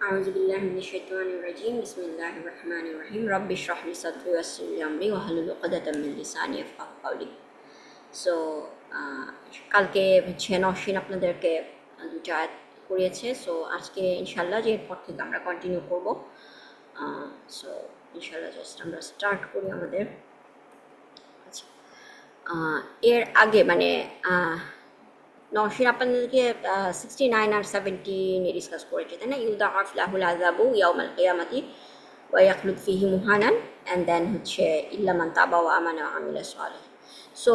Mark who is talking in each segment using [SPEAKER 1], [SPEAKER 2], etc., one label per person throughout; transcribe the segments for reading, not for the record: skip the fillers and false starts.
[SPEAKER 1] أعوذ بالله من الشيطان الرجيم بسم الله الرحمن الرحيم رب اشرح لي صدري ويسر لي أمري واحلل عقدة من لساني يفقهوا قولي so কালকে হচ্ছে নওশিন আপনাদেরকে দুটো আয়াত পড়িয়েছে। সো আজকে ইনশাল্লাহ যে এরপর থেকে আমরা কন্টিনিউ করব। সো ইনশাল্লাহ জাস্ট আমরা স্টার্ট করি আমাদের। আচ্ছা, এর আগে মানে নওশিন আপনাদেরকে 69 আর 70 নিয়ে ডিসকাস করেছে, তাই না? ইউদাআফ লাহুল আযাবু ইয়াউমাল কিয়ামাতি ওয়া ইয়াখলুদ ফীহি মুহানান, অ্যান্ড দেন হচ্ছে ইল্লা মান তাবা ওয়া আমানা ওয়া আমিলা সালিহ। সো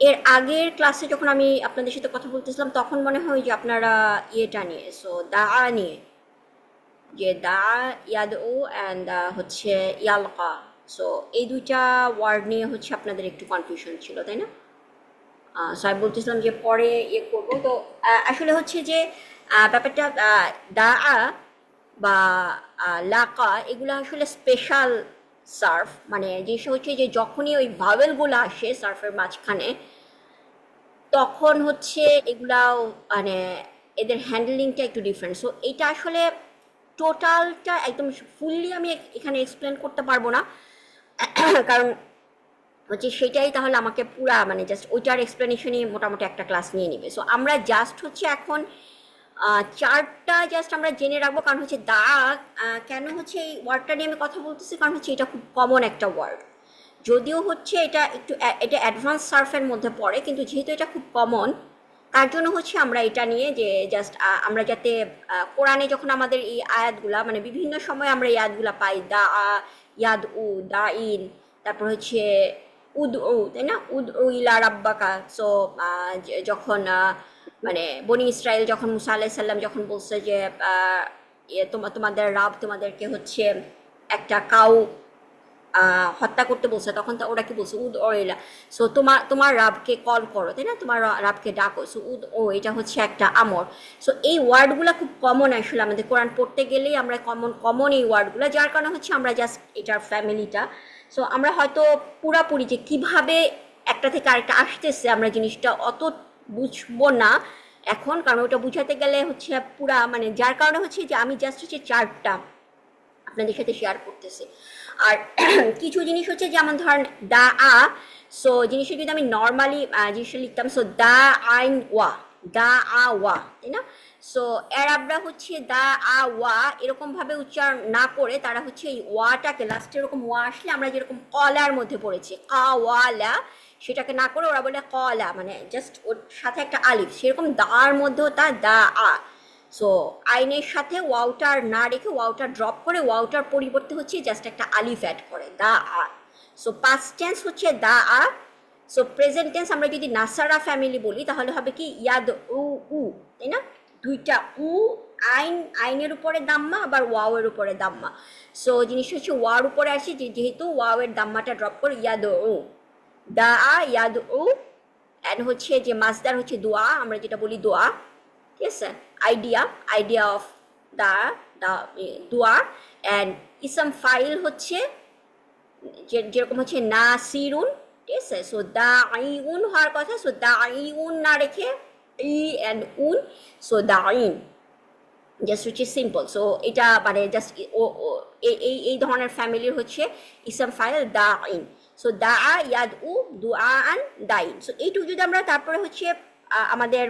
[SPEAKER 1] এর আগের ক্লাসে যখন আমি আপনাদের সাথে কথা বলতেছিলাম তখন মনে হয় যে আপনারা ইয়েটা নিয়ে, সো দাআ নিয়ে, যে দাআ ইয়াদউ অ্যান্ড হচ্ছে ইয়ালকা, সো এই দুইটা ওয়ার্ড নিয়ে হচ্ছে আপনাদের একটু কনফিউশন ছিল, তাই না? সো আমি বলতেছিলাম যে পরে ইয়ে করবো। তো আসলে হচ্ছে যে ব্যাপারটা দাআ বা লাকা এগুলো আসলে স্পেশাল সার্ফ, মানে জিনিসটা হচ্ছে যে যখনই ওই ভাওয়েলগুলো আসে সার্ফের মাঝখানে তখন হচ্ছে এগুলাও মানে এদের হ্যান্ডলিংটা একটু ডিফারেন্ট। সো এইটা আসলে টোটালটা একদম ফুললি আমি এখানে এক্সপ্লেন করতে পারবো না, কারণ হচ্ছে সেটাই তাহলে আমাকে পুরা মানে জাস্ট ওইটার এক্সপ্লেনেশনই মোটামুটি একটা ক্লাস নিয়ে নেবে। সো আমরা জাস্ট হচ্ছে এখন চারটা জাস্ট আমরা জেনে রাখবো, কারণ হচ্ছে দাগ কেন হচ্ছে এই ওয়ার্ডটা নিয়ে আমি কথা বলতেছি, কারণ হচ্ছে এটা খুব কমন একটা ওয়ার্ড। যদিও হচ্ছে এটা একটু এটা অ্যাডভান্স সার্ফের মধ্যে পড়ে, কিন্তু যেহেতু এটা খুব কমন তার জন্য হচ্ছে আমরা এটা নিয়ে যে জাস্ট আমরা যাতে কোরআনে যখন আমাদের এই আয়াতগুলা মানে বিভিন্ন সময় আমরা এই আয়াতগুলা পাই, দা ইয়াদ উ দা ইন, তারপর হচ্ছে উদ উ, তাই না? উদ উ ইলা রাব্বাকা। সো যখন মানে বনি ইসরায়েল যখন মুসা আলাইহিস সালাম যখন বলছে যে তোমাদের রাব তোমাদেরকে হচ্ছে একটা কাউ হত্যা করতে বলছে, তখন ওরা কি বলছে? উদ ও ইলা। সো তোমার রাবকে কল করো, তাই না? তোমার রাবকে ডাকো। সো উদ ও এটা হচ্ছে একটা আমর। সো এই ওয়ার্ডগুলো খুব কমন আসলে আমাদের কোরআন পড়তে গেলেই আমরা কমন এই ওয়ার্ডগুলো, যার কারণে হচ্ছে আমরা জাস্ট এটার ফ্যামিলিটা, সো আমরা হয়তো পুরাপুরি যে কিভাবে একটা থেকে আরেকটা আসতেছে আমরা জিনিসটা অত বুঝবো না এখন, কারণ ওটা বুঝাতে গেলে হচ্ছে পুরা মানে, যার কারণে হচ্ছে যে আমি জাস্ট হচ্ছে চারটা আপনাদের সাথে শেয়ার করতেছি। আর কিছু জিনিস হচ্ছে যেমন ধরেন দা আ, সো জিনিসটা যদি আমি নর্মালি জিনিসটা লিখতাম, সো দা আইন ওয়া, দা আ ওয়া, তাই না? সো অ্যারাবরা হচ্ছে দা আ ওয়া এরকমভাবে উচ্চারণ না করে তারা হচ্ছে এই ওয়াটাকে লাস্টে এরকম ওয়া আসলে আমরা যেরকম কলার মধ্যে পড়েছি কা ওয়ালা, সেটাকে না করে ওরা বলে কলা, মানে জাস্ট ওর সাথে একটা আলিফ, সেরকম দার মধ্যেও তা দা আ। সো আইনের সাথে ওয়াউটার না রেখে ওয়াউটার ড্রপ করে ওয়াউটার পরিবর্তে হচ্ছে জাস্ট একটা আলিফ অ্যাড করে দা আ। সো পাস্ট টেন্স হচ্ছে দা আ। সো প্রেজেন্ট টেন্স আমরা যদি নাসারা ফ্যামিলি বলি তাহলে হবে কি ইয়াদ উ উ, তাই না? দুইটা উ, আইনের উপরে দাম্মা আবার ওয়াও এর উপরে দাম্মা। সো জিনিসটা হচ্ছে ওয়ার উপরে আসে, যেহেতু ওয়াও এর দাম্মাটা ড্রপ করে ইয়াদ উ, দা আ ইয়াদ উ। অ্যান্ড হচ্ছে যে মাসদার হচ্ছে দোয়া, আমরা যেটা বলি দোয়া, ঠিক আছে? আইডিয়া অফ দা দা দোয়া। অ্যান্ড ইসম ফাইল হচ্ছে যেরকম হচ্ছে নাসিরুন, ঠিক আছে? সো দা আইউন হওয়ার কথা, সো দা আইউন না রেখে ই অ্যান্ড উন, সো দা আইন, জাস্ট হচ্ছে সিম্পল। সো এটা মানে জাস্ট এই ধরনের ফ্যামিলির হচ্ছে ইসম ফাইল দা আইন। সো দা আ ইয়াদ উ দুআ আন দাইন। সো এইটুকু যদি আমরা, তারপরে হচ্ছে আমাদের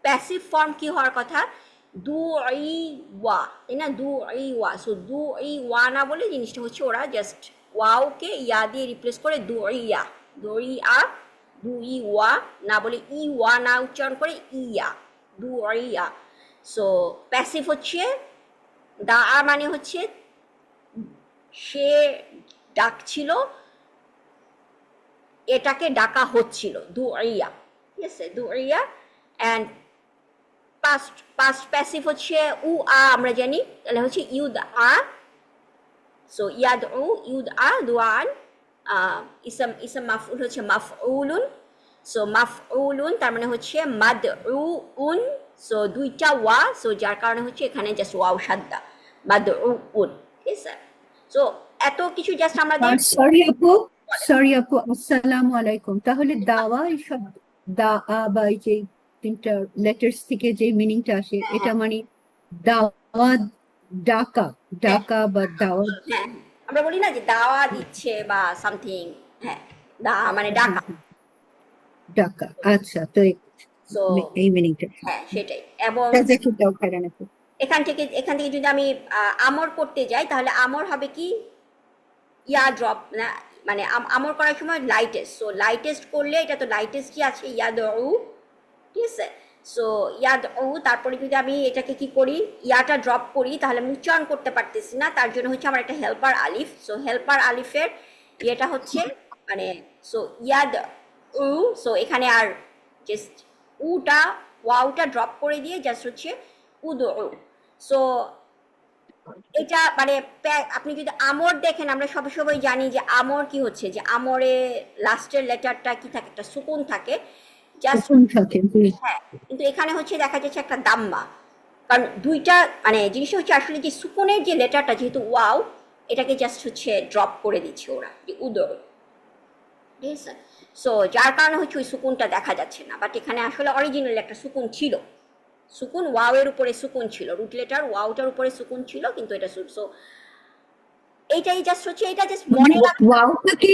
[SPEAKER 1] প্যাসিভ ফর্ম কি হওয়ার কথা? দু ই ওয়া, তাই না? দু ই ওয়া। সো দু ই ওয়া না বলে জিনিসটা হচ্ছে ওরা জাস্ট ওয়াওকে ইয়া দিয়ে রিপ্লেস করে দু ইয়া, দু ইয়া, দু ই ওয়া না বলে ই ওয়া না উচ্চারণ করে ইয়া, দু ইয়া। সো প্যাসিভ হচ্ছে দা আ মানে হচ্ছে সে ডাকছিল, এটাকে ডাকা হচ্ছিল, দু ইয়া, ঠিক আছে? দু ইয়া। অ্যান্ড পাস্ট প্যাসিভ হচ্ছে উ আ, আমরা জানি, তাহলে হচ্ছে ইউদ আ। সো ইয়াদ উ ইউদ আ দুয়ান। ইসম মাফউল হচ্ছে মাফউলুন। সো মাফউলুন তার মানে হচ্ছে মাদ উ উন। সো দুইটা ওয়া, সো যার কারণে হচ্ছে এখানে জাস্ট ওয়াও সাদ্দা, মাদ উ উন, ঠিক আছে? সো এত কিছু জাস্ট আমাদের।
[SPEAKER 2] সরি আপু, আসসালামু আলাইকুম। তাহলে দাওয়া এইসব দা আ বা এই যে তিনটা লেটার্স থেকে যে মিনিংটা আসে, এটা মানে দাওয়া ডাকা
[SPEAKER 1] হ্যাঁ
[SPEAKER 2] ডাকা বা দাওয়া।
[SPEAKER 1] হ্যাঁ আমরা বলি না যে দাওয়া দিচ্ছে বা সামথিং। হ্যাঁ দা মানে
[SPEAKER 2] হ্যাঁ
[SPEAKER 1] ডাকা।
[SPEAKER 2] হ্যাঁ, ডাকা, আচ্ছা তো
[SPEAKER 1] সো
[SPEAKER 2] এই মিনিংটা
[SPEAKER 1] হ্যাঁ সেটাই। এবং
[SPEAKER 2] জাযাকাল্লাহু খাইরান আপু।
[SPEAKER 1] এখান থেকে যদি আমি আমর করতে যাই তাহলে আমর হবে কি ইয়া ড্রপ না, মানে আমর করার সময় লাইটেস্ট, সো লাইটেস্ট করলে এটা তো লাইটেস্টই আছে ইয়াদ, ঠিক আছে। সো ইয়াদ তারপরে যদি আমি এটাকে কি করি ইয়াটা ড্রপ করি তাহলে আমি উচ্চারণ করতে পারতেছি না, তার জন্য হচ্ছে আমার একটা হেল্পার আলিফ। সো হেল্পার আলিফের ইয়েটা হচ্ছে মানে সো ইয়াদ উ। সো এখানে আর জাস্ট উটা ওয়াউটা ড্রপ করে দিয়ে জাস্ট হচ্ছে উদ। সো এটা মানে আপনি যদি আমর দেখেন আমরা সবাই সবাই জানি যে আমর কি হচ্ছে, যে আমরে লাস্টের লেটারটা কি থাকে, একটা সুকুন থাকে জাস্ট।
[SPEAKER 2] সুকুন থাকে, জি।
[SPEAKER 1] হ্যাঁ কিন্তু এখানে হচ্ছে দেখা যাচ্ছে একটা দাম্মা, কারণ দুইটা মানে জিনিসটা হচ্ছে আসলে যে সুকুনের যে লেটারটা যেহেতু ওয়াও, এটাকে জাস্ট হচ্ছে ড্রপ করে দিচ্ছে ওরা যে উদর, ঠিক আছে। সো যার কারণে হচ্ছে ওই সুকুনটা দেখা যাচ্ছে না, বাট এখানে আসলে অরিজিনাল একটা সুকুন ছিল, সুকুন ওয়াওয়ের উপরে সুকুন ছিল, রুট লেটার ওয়াওটার উপরে সুকুন ছিল, কিন্তু এটা সো এইটাই জাস্ট হচ্ছে এটা জাস্ট
[SPEAKER 2] মানে
[SPEAKER 1] মনে রাখ।
[SPEAKER 2] ওয়াওটাকে,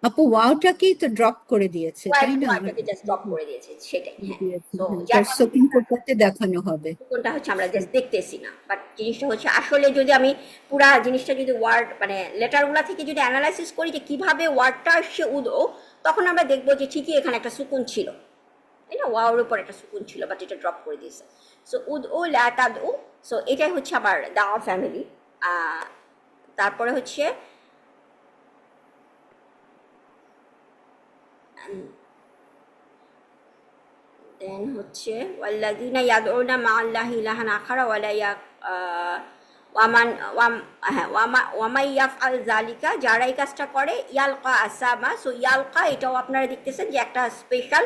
[SPEAKER 2] আপু ওয়াওটাকেই তো ড্রপ করে দিয়েছে তাই না?
[SPEAKER 1] ওয়াইটাকে জাস্ট ড্রপ করে দিয়েছে সেটাই। হ্যাঁ
[SPEAKER 2] দিয়েছে,
[SPEAKER 1] সো
[SPEAKER 2] হ্যাঁ,
[SPEAKER 1] যার
[SPEAKER 2] তার
[SPEAKER 1] কারণে
[SPEAKER 2] সুকুন করতে দেখানো হবে।
[SPEAKER 1] কোনটা হচ্ছে আমরা জাস্ট দেখতেছি না, বাট জিনিসটা হচ্ছে আসলে যদি আমি পুরা জিনিসটা যদি ওয়ার্ড মানে লেটারগুলা থেকে যদি অ্যানালাইসিস করি যে কিভাবে ওয়ার্ডটা আসছে উদো, তখন আমরা দেখবো যে ঠিকই এখানে একটা সুকুন ছিল, তাই না, ওয়াওর উপর একটা সুকুন ছিল, বাট এটা ড্রপ করে দিয়েছে। সো উদ ও ল্যাতাদ ও। সো এটাই হচ্ছে আমার দাওয়া ফ্যামিলি। তারপরে হচ্ছে দেন হচ্ছে ওয়াল্লাযিনা ইয়াদউনা মা'আল্লাহি ইলাহান আখারা ওয়ালা ওয়ামান হ্যাঁ ওয়ামাই ইয়াফআল যালিকা, যারা এই কাজটা করে ইয়ালকা আসামা। সো ইয়ালকা এটাও আপনারা দেখতেছেন যে একটা স্পেশাল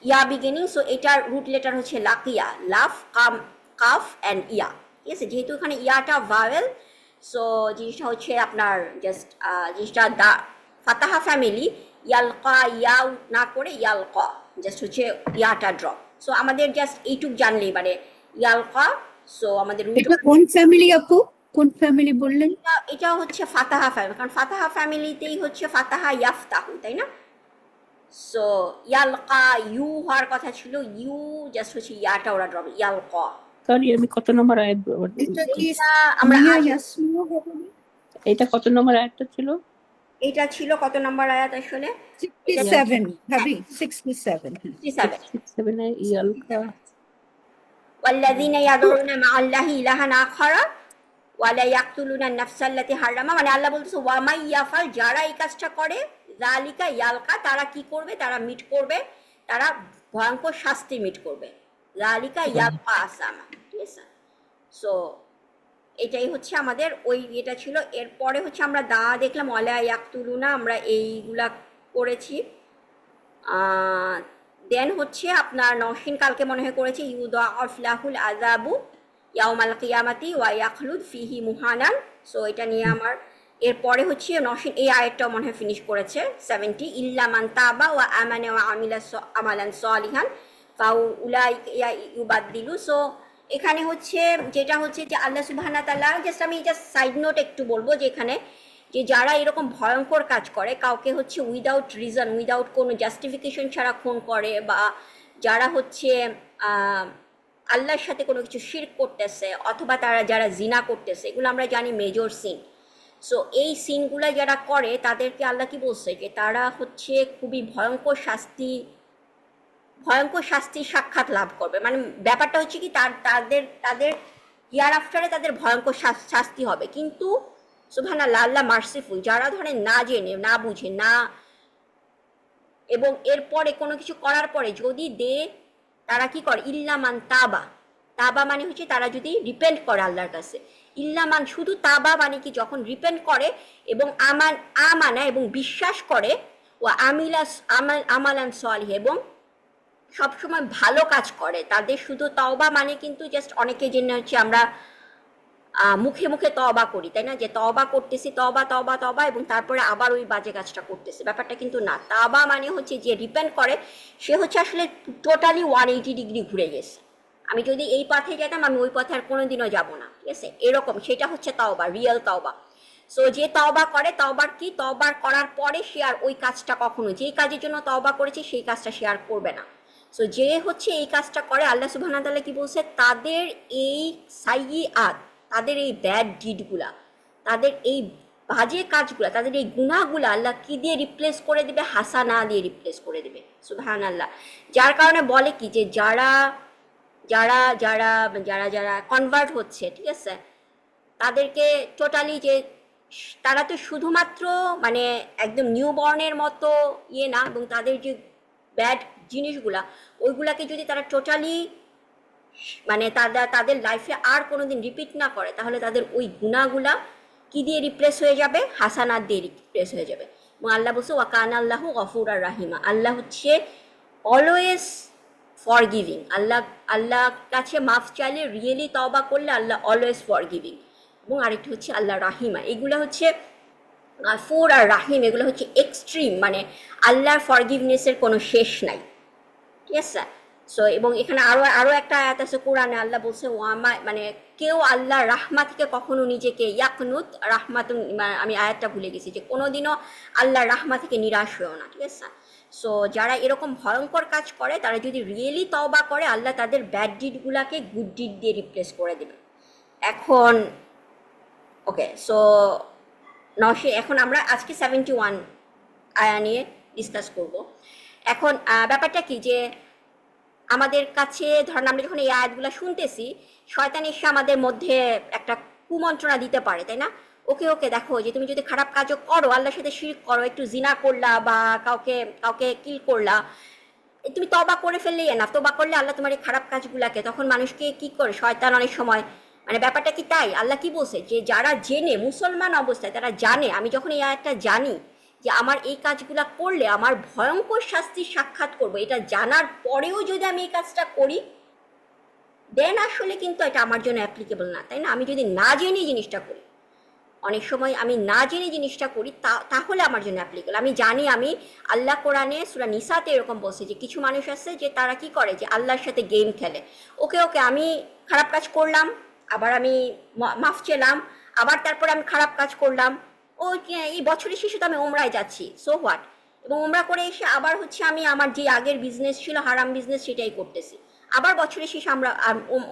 [SPEAKER 1] ইয়া বিগিনিং। সো এটার রুট লেটার হচ্ছে লাকিয়া, লাফ কাম কাফ অ্যান্ড ইয়া, ঠিক আছে। যেহেতু এখানে ইয়াটা ভাওয়েল, সো জিনিসটা হচ্ছে আপনার জাস্ট জিনিসটা দা ফাতাহা ফ্যামিলি, ইয়ালকা ইয়াও না করে ইয়ালকা, জাস্ট হচ্ছে ইয়াটা ড্রপ। সো আমাদের জাস্ট এইটুক জানলেই মানে ইয়ালকা। সো আমাদের রুট
[SPEAKER 2] এটা কোন ফ্যামিলি আপু, কোন ফ্যামিলি বললেন?
[SPEAKER 1] এটা হচ্ছে ফাতাহা ফ্যামিলি, কারণ ফাতাহা ফ্যামিলিতেই হচ্ছে ফাতাহা ইয়াফতাহু, তাই না। সো ইয়ালকা ইউ হওয়ার কথা ছিল, ইউ জাস্ট হচ্ছে ইয়াটা ওরা ড্রপ ইয়ালকা।
[SPEAKER 3] সরি, আমি কত নম্বর আয়াত
[SPEAKER 2] এটা কি
[SPEAKER 1] এটা আমরা
[SPEAKER 2] মিয়া
[SPEAKER 1] আগে
[SPEAKER 2] ইয়াসমিনও হবে না?
[SPEAKER 3] এটা কত নম্বর আয়াতটা ছিল?
[SPEAKER 1] এটা ছিল কত নম্বর আয়াত আসলে? এটা
[SPEAKER 2] 67 ভাবি, 67।
[SPEAKER 1] 67।
[SPEAKER 3] 67 এ ইয়ালকা।
[SPEAKER 1] ওয়াল্লাযিনা ইয়াদউনা মা'আল্লাহি ইলাহান আখারা ওয়ালা ইয়াকতুলুনা নাফসাল্লাতি হারামা, মানে আল্লাহ বলতেছে ওয়ামাই ইয়াফাল, যারা এই কাজটা করে যালিকা ইয়ালকা, তারা কি করবে, তারা মিট করবে, তারা ভয়ঙ্কর শাস্তি মিট করবে, যালিকা ইয়ালকা আসামা, ঠিক আছে। সো এটাই হচ্ছে আমাদের ওই এটা ছিল। এরপরে হচ্ছে আমরা দা দেখলাম ওয়ালা ইয়াকতুলুনা, আমরা এইগুলা করেছি। দেন হচ্ছে আপনার নওশিন কালকে মনে হয় করেছি ইউদাআফ লাহুল আযাবু ইয়াউমাল কিয়ামাতি ওয়া ইয়াখলুদ ফিহি মুহানান। সো এটা নিয়ে আমার এরপরে হচ্ছে নওশিন এই আয়াতটাও মনে হয় ফিনিশ করেছে 70, ইল্লা মান তাবা ওয়া আমানা ওয়া আমিলা আমালান সালিহান ফাউলাইকা ইউবাদদিলু। সো এখানে হচ্ছে যেটা হচ্ছে যে আল্লাহ সুবহানাহু ওয়া তাআলা, জাস্ট আমি জাস্ট সাইড নোট একটু বলবো যে এখানে যে যারা এরকম ভয়ঙ্কর কাজ করে, কাউকে হচ্ছে উইদাউট রিজন উইদাউট কোনো জাস্টিফিকেশন ছাড়া খুন করে, বা যারা হচ্ছে আল্লাহর সাথে কোনো কিছু শিরক করতেছে, অথবা তারা যারা জিনা করতেছে, এগুলো আমরা জানি মেজর সিন। সো এই সিনগুলো যারা করে তাদেরকে আল্লাহ কি বলছে যে তারা হচ্ছে খুবই ভয়ঙ্কর শাস্তির সাক্ষাৎ লাভ করবে। মানে ব্যাপারটা হচ্ছে কি তাদের তাদের ইয়ার আফটারে তাদের ভয়ঙ্কর শাস্তি হবে, কিন্তু সুবহানাল্লাহ আল্লাহ মার্সিফুল, যারা ধরেন না জেনে না বুঝে না, এবং এরপরে কোনো কিছু করার পরে যদি তারা কি করে ইল্লামান তাবা, তাবা মানে হচ্ছে তারা যদি রিপেন্ট করে আল্লাহর কাছে। ইল্লামান শুধু তাবা মানে কি যখন রিপেন্ট করে এবং আমানা এবং বিশ্বাস করে, ও আমালান সালিহ এবং সবসময় ভালো কাজ করে, তাদের শুধু তওবা মানে কিন্তু জাস্ট অনেকে জেনে হচ্ছে আমরা মুখে মুখে তওবা করি, তাই না, যে তওবা করতেছি তওবা তওবা তওবা এবং তারপরে আবার ওই বাজে কাজটা করতেছি, ব্যাপারটা কিন্তু না। তাওবা মানে হচ্ছে যে রিপেন্ট করে সে হচ্ছে আসলে টোটালি 180 ডিগ্রি ঘুরে গেছে, আমি যদি এই পথে যেতাম আমি ওই পথে আর কোনোদিনও যাব না, ঠিক আছে, এরকম। সেটা হচ্ছে তওবা, রিয়েল তওবা। সো যে তওবা করে, তওবার কি, তওবার করার পরে সে আর ওই কাজটা কখনো, যেই কাজের জন্য তওবা করেছে সেই কাজটা সে আর করবে না। সো যে হচ্ছে এই কাজটা করে, আল্লাহ সুবহানাহু ওয়া তাআলা কি বলছে, তাদের এই সাইয়্যাত, তাদের এই ব্যাড ডিডগুলা, তাদের এই বাজে কাজগুলা, তাদের এই গুনাহগুলা আল্লাহ কি দিয়ে রিপ্লেস করে দিবে, হাসানা দিয়ে রিপ্লেস করে দিবে, সুবহানাল্লাহ। যার কারণে বলে কি যে যারা যারা যারা যারা যারা কনভার্ট হচ্ছে, ঠিক আছে, তাদেরকে টোটালি যে তারা তো শুধুমাত্র মানে একদম নিউ বর্নের মতো ইয়ে না, এবং তাদের যে ব্যাড জিনিসগুলা ওইগুলাকে যদি তারা টোটালি মানে তাদের লাইফে আর কোনোদিন রিপিট না করে, তাহলে তাদের ওই গুনাহগুলা কি দিয়ে রিপ্লেস হয়ে যাবে, হাসানাত দিয়ে রিপ্লেস হয়ে যাবে। এবং আল্লাহ বলছে ওয়াকানা আল্লাহু গফুরার রাহিমা, আল্লাহ হচ্ছে অলওয়েজ ফরগিভিং। আল্লাহ কাছে মাফ চাইলে, রিয়েলি তওবা করলে আল্লাহ অলওয়েজ ফরগিভিং। এবং আরেকটি হচ্ছে আল্লাহ রাহিমা। এগুলো হচ্ছে গাফুর আর রাহিম, এগুলো হচ্ছে এক্সট্রিম, মানে আল্লাহর ফরগিভনেসের কোনো শেষ নাই, ঠিক আছে। সো এবং এখানে আরো একটা আয়াত আছে কোরআনে, আল্লাহ বলছে ওয়ামা, মানে কেউ আল্লাহ রাহমা থেকে কখনো নিজেকে ইয়াকনুত রাহমাতুন, আমি আয়াতটা ভুলে গেছি, যে কোনোদিনও আল্লাহ রাহমা থেকে নিরাশ হয়েও না, ঠিক আছে। সো যারা এরকম ভয়ঙ্কর কাজ করে, তারা যদি রিয়েলি তওবা করে, আল্লাহ তাদের ব্যাড ডিডগুলাকে গুড ডিড দিয়ে রিপ্লেস করে দেবে। এখন ওকে, সো এখন আমরা আজকে 71 আয়া নিয়ে ডিসকাস করব। এখন ব্যাপারটা কি যে আমাদের কাছে ধরেন আমরা যখন এই আয়াতগুলো শুনতেছি, শয়তান এসে আমাদের মধ্যে একটা কুমন্ত্রণা দিতে পারে, তাই না? ওকে দেখো, যে তুমি যদি খারাপ কাজও করো, আল্লাহর সাথে শিরক করো, একটু জিনা করলা বা কাউকে কিল করলা, তুমি তওবা করে ফেললেই না, তওবা করলে আল্লাহ তোমার এই খারাপ কাজগুলাকে, তখন মানুষকে কি করে শয়তান অনেক সময়, মানে ব্যাপারটা কি তাই? আল্লাহ কি বলছে যে যারা জেনে, মুসলমান অবস্থায় তারা জানে, আমি যখন এই আয়াতটা জানি যে আমার এই কাজগুলা করলে আমার ভয়ঙ্কর শাস্তির সাক্ষাৎ করবো, এটা জানার পরেও যদি আমি এই কাজটা করি, দেন আসলে কিন্তু এটা আমার জন্য অ্যাপ্লিকেবল না, তাই না? আমি যদি না জেনে জিনিসটা করি, অনেক সময় আমি না জেনে জিনিসটা করি, তাহলে আমার জন্য অ্যাপ্লিকেবল। আমি জানি, আমি আল্লাহ কোরআনে সূরা নিসাতে এরকম বলছে যে কিছু মানুষ আছে যে তারা কি করে, যে আল্লাহর সাথে গেম খেলে। ওকে আমি খারাপ কাজ করলাম, আবার আমি মাফ চেলাম, আবার তারপরে আমি খারাপ কাজ করলাম, এই বছরের শেষে তো আমি ওমরায় যাচ্ছি, সো হোয়াট, এবং ওমরা করে এসে আবার হচ্ছে আমি আমার যে আগের বিজনেস ছিল, হারাম বিজনেস, সেটাই করতেছি, আবার বছরের শেষে আমরা